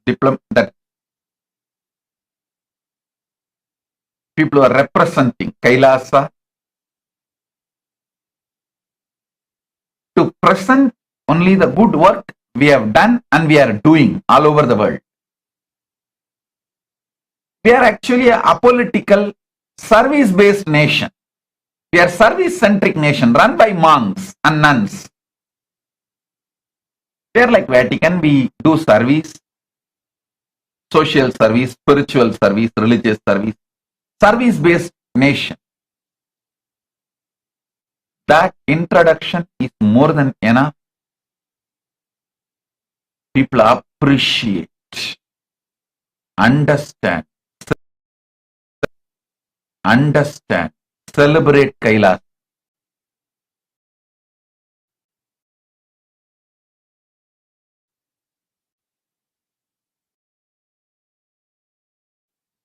that people who are representing Kailasa to present only the good work we have done and we are doing all over the world. We are actually a apolitical, service-based nation. We are service-centric nation run by monks and nuns. We are like Vatican. We do service, social service, spiritual service, religious service, service-based nation. That introduction is more than enough People appreciate, understand, celebrate Kailasa.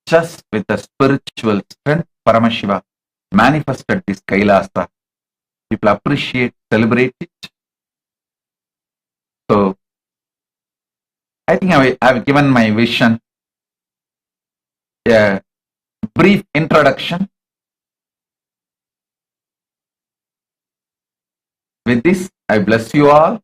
Just with the spiritual strength, Paramashiva manifested this Kailasa. People appreciate, celebrate it. So, I think I've given my vision a brief introduction. With this, I bless you all.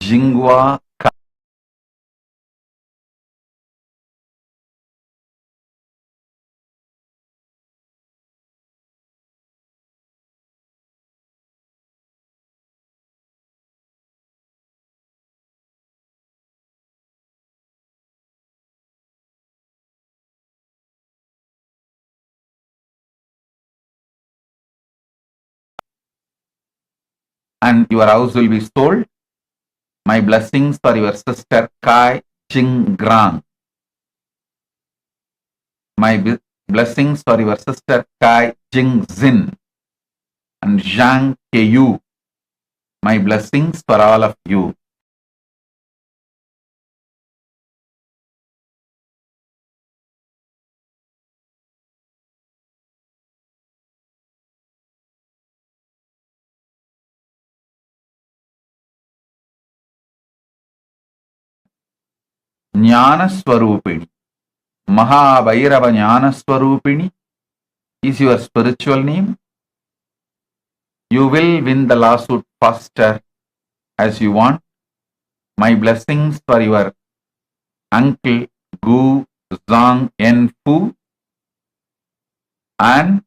Jingwa and your house will be sold. My blessings for your sister Kai Ching Grang. My blessings for your sister Kai Jing Zin and Zhang Keyu. My blessings for all of you. Jnana Swarupini. Maha Bhairava Jnana Swarupini is your spiritual name. You will win the lawsuit faster as you want. My blessings for your uncle Gu Zhang En Fu and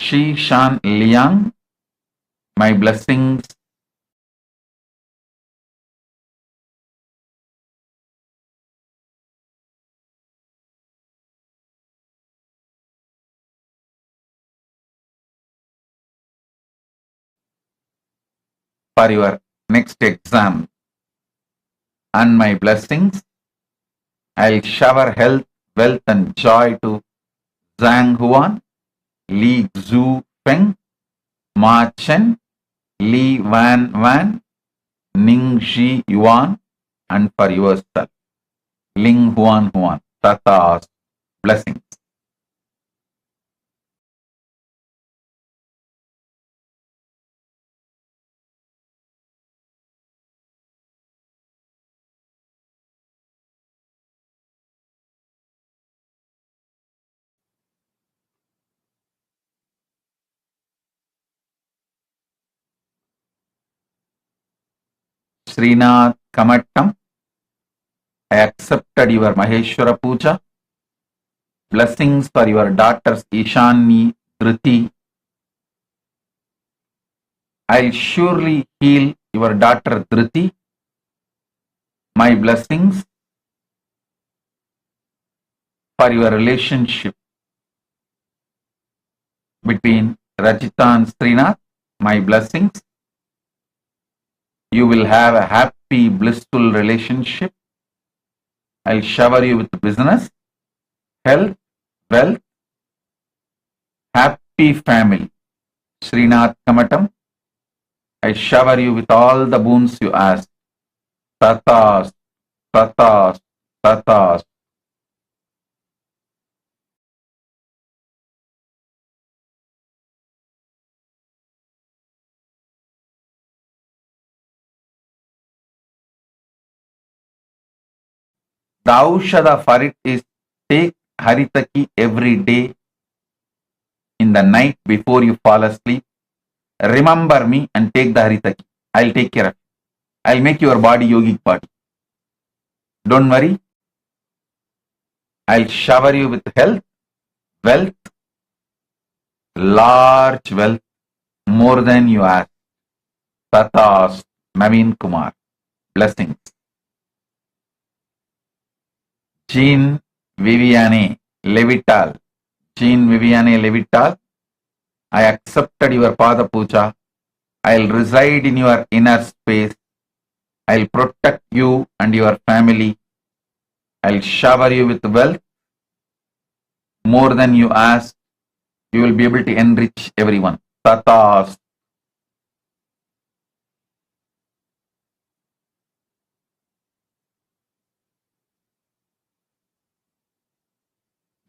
Shi Shan Liang. My blessings for your next exam. And my blessings, I'll shower health, wealth and joy to Zhang Huan, Li Zhu Feng, Ma Chen, Li Wan Wan, Ning Shi Yuan, and for yourself, Ling Huan Huan. Tathas. Blessings. Srinath Kamattam, I accepted your Maheshwara Puja. Blessings for your daughters Ishani, Dhriti. I'll surely heal your daughter Dhriti. My blessings for your relationship between Rajita and Srinath. My blessings. You will have a happy, blissful relationship. I'll shower you with business, health, wealth, happy family. Srinath Kamatam, I shower you with all the boons you ask. Tathas, tathas, tathas. The aushadha for it is take Haritaki every day in the night before you fall asleep. Remember me and take the Haritaki. I'll take care of it. I'll make your body yogic body. Don't worry. I'll shower you with health, wealth, large wealth, more than you ask. Tathas, Naveen Kumar. Blessings. Jean Viviane Levital. Jean Viviane Levital, I accepted your Pada Puja. I'll reside in your inner space. I'll protect you and your family. I'll shower you with wealth. More than you ask, you will be able to enrich everyone. Tathas.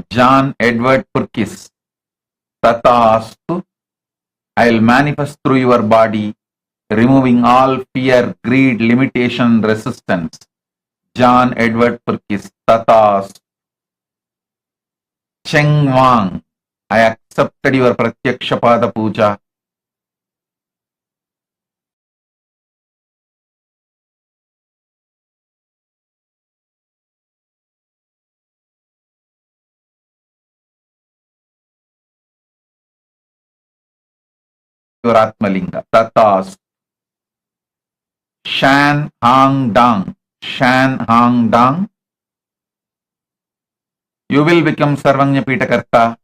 John Edward Purkis. Tathastu. I'll manifest through your body, removing all fear, greed, limitation, resistance. John Edward Purkis. Tathastu. Cheng Wang. I accepted your Pratyaksha Pada Puja. Your Atmalinga. Tathas. Shan Hang Dang. Shan Hang Dang. You will become Sarvanya Pitakarta.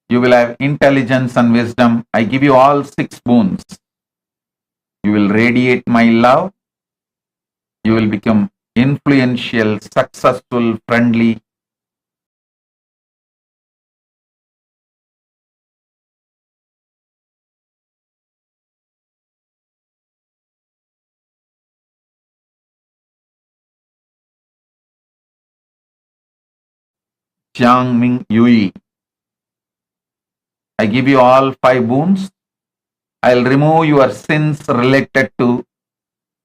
You will have intelligence and wisdom. I give you all 6 boons. You will radiate my love. You will become influential, successful, friendly. Jiang Ming Yui. I give you all 5 boons. I'll remove your sins related to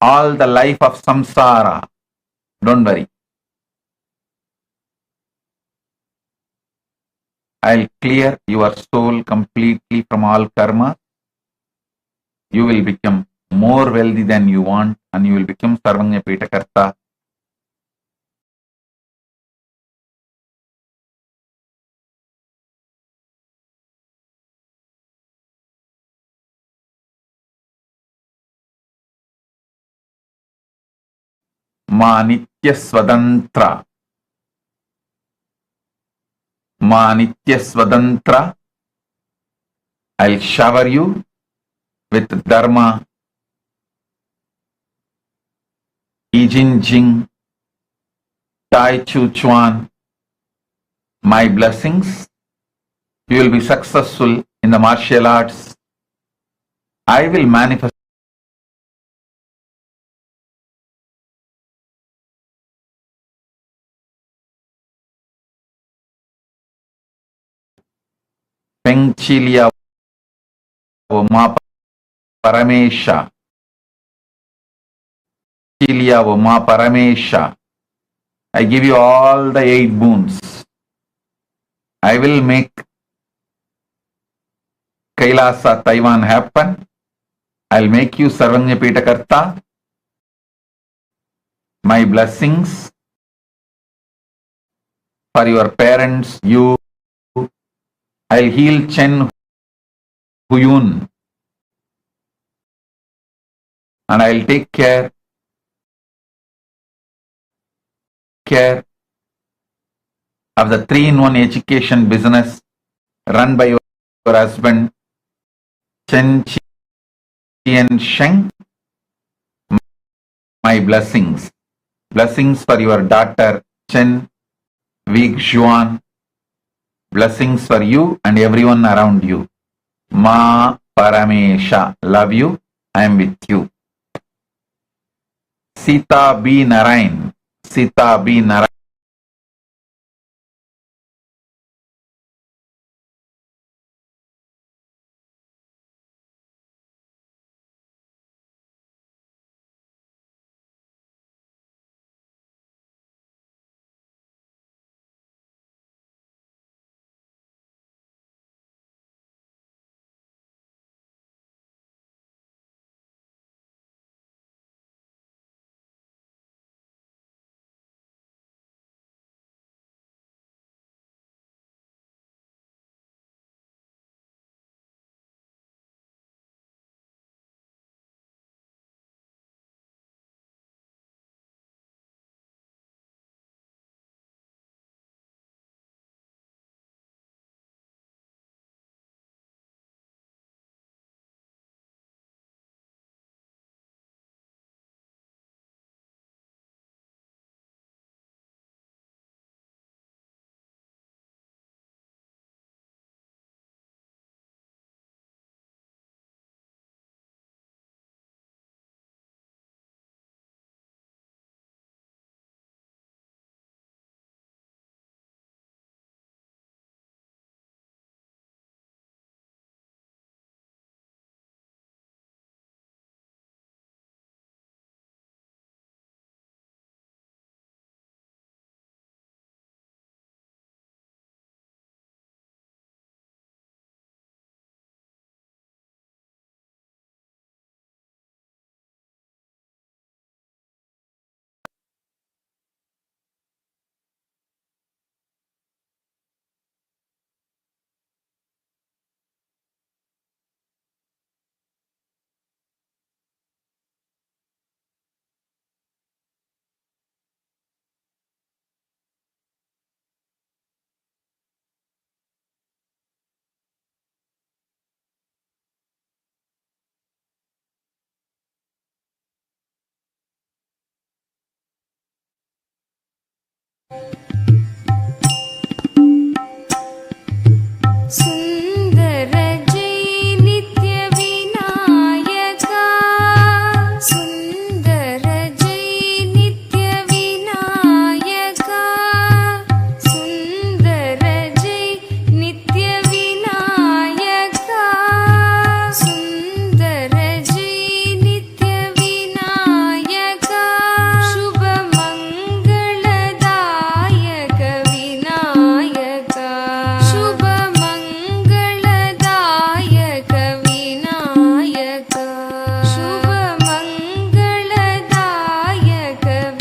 all the life of samsara. Don't worry. I'll clear your soul completely from all karma. You will become more wealthy than you want and you will become Sarvanya Pitakarta. Ma Nitya Swatantra. Ma Nitya Swatantra. I'll shower you with Dharma, Ijin Jing, Tai Chu Chuan. My blessings. You will be successful in the martial arts. I will manifest Peng Chilia Oma Paramesha. Chilia Oma Paramesha. I give you all the 8 boons. I will make Kailasa Taiwan happen. I'll make you Sarvanya Pitakarta. My blessings for your parents, you. I'll heal Chen Huyun. And I'll take care of the 3-in-1 education business run by your husband, Chen Chien Sheng. My blessings. Blessings for your daughter, Chen Wig Xuan. Blessings for you and everyone around you. Ma Paramesha. Love you. I am with you. Sita B. Narayan. Sita B. Narayan. सुन्दर जय नित्य विनायका सुन्दर जय नित्य विनायका सुन्दर जय नित्य विनायका सुन्दर जय नित्य विनायका शुभ मंगलदायक विनायका शुभ मंगलदायक विनायक शुभ मंगलदायक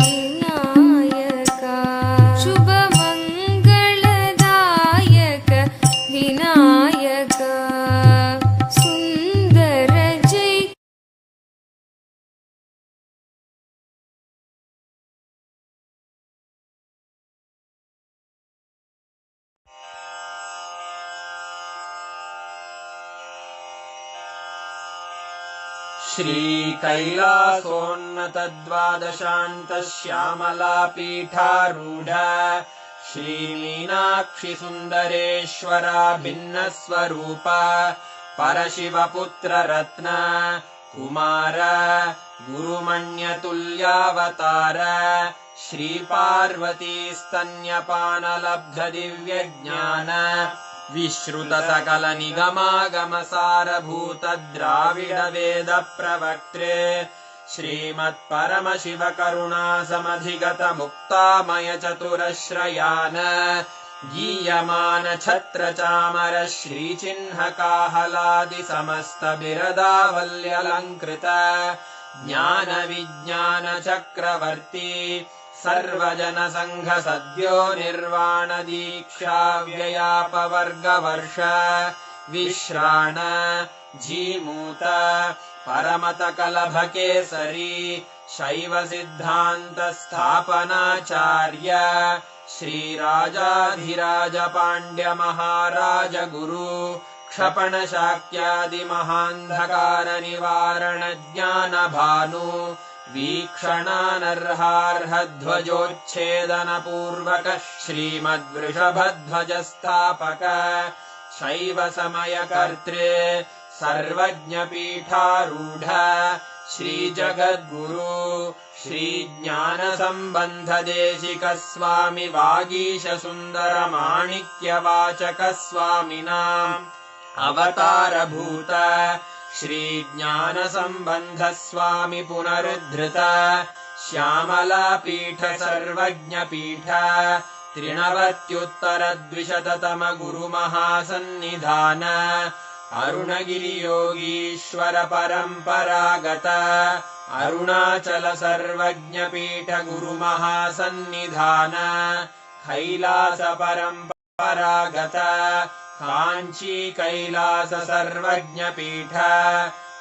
विनायक शुभ मंगलदायक विनायक सुन्दर जय श्रीकैलासोन्नतद्वादशान्तश्यामलापीठारूढ श्रीमीनाक्षिसुन्दरेश्वरा भिन्नस्वरूप परशिवपुत्ररत्न कुमार गुरुमण्यतुल्यावतार श्रीपार्वतीस्तन्यपानलब्धदिव्यज्ञान विश्रुतसकलनिगमागमसारभूत द्राविड वेदप्रवक्त्रे श्रीमत्परमशिवकरुणासमधिगत मुक्तामय चतुरश्रयान गीयमान छत्रचामर श्रीचिह्नकाहलादि समस्त बिरदावल्यलङ्कृत ज्ञान विज्ञान चक्रवर्ती सर्वजन संघ सद्यो निर्वाण दीक्षा व्ययापवर्गवर्ष विश्राण जीमूत परमत कलभ केसरी शैव सिद्धांत स्थापनाचार्य श्रीराजाधिराज पाण्ड्य महाराज गुरु क्षपण शाक्यादि महान्धकार निवारण ज्ञान भानु वीक्षणानर्हार्हध्वजोच्छेदन पूर्वक श्रीमद्वृषभध्वजस्थापक शैव समय कर्त्रे सर्वज्ञपीठारूढ श्रीजगद्गुरु श्रीज्ञान संबंध देशिक स्वामी वागीश सुंदर माणिक्यवाचक स्वामिनाम् अवतारभूत श्रीज्ञान संबंध स्वामी पुनरुद्धृत श्यामलापीठ सर्वज्ञपीठ त्रिनवत्युत्तरद्विशततम गुरुमहासन्निधान अरुणगिरियोगीश्वर परम्परागत अरुणाचल सर्वज्ञपीठ गुरुमहासन्निधान कैलास परम्परागत काञ्ची कैलास सर्वज्ञपीठ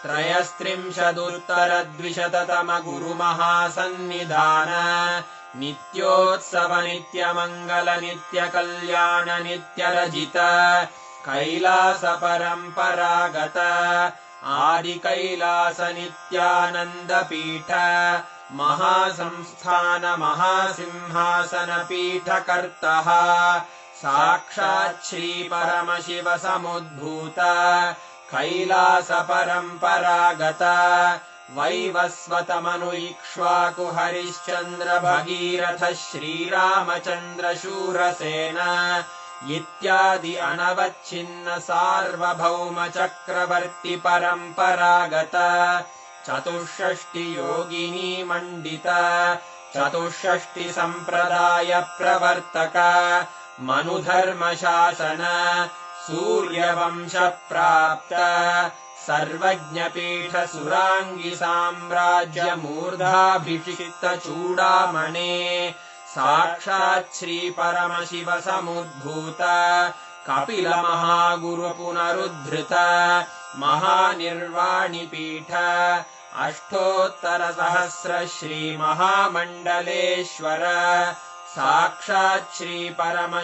त्रयस्त्रिंशदुत्तरद्विशततम गुरुमहासन्निधान नित्योत्सव नित्यमङ्गल नित्यकल्याण नित्यरजित कैलास परम्परागत आदि कैलास नित्यानन्दपीठ महासंस्थान महासिंहासन पीठकर्तः साक्षात् श्री परमशिव समुद्भूत कैलास परम्परागत वैवस्वत मनु इक्ष्वाकु हरिश्चन्द्र भगीरथ श्रीरामचन्द्र शूरसेन इत्यादि अनवच्छिन्न सार्वभौम चक्रवर्ति परम्परागत चतुष्षष्टि योगिनी मण्डित चतुष्षष्टि सम्प्रदाय प्रवर्तक मनुधर्म शासन सूर्यवंश प्राप्त सर्वज्ञपीठ सुरांगी साम्राज्य मूर्धाभिषिक्त चूडामणे साक्षात् श्री परमशिव समुद्भूत कपिल महागुरु पुनरुद्धृत महानिर्वाणि पीठ अष्टोत्तर सहस्र श्री महामण्डलेश्वर साक्षात् श्री परमशिव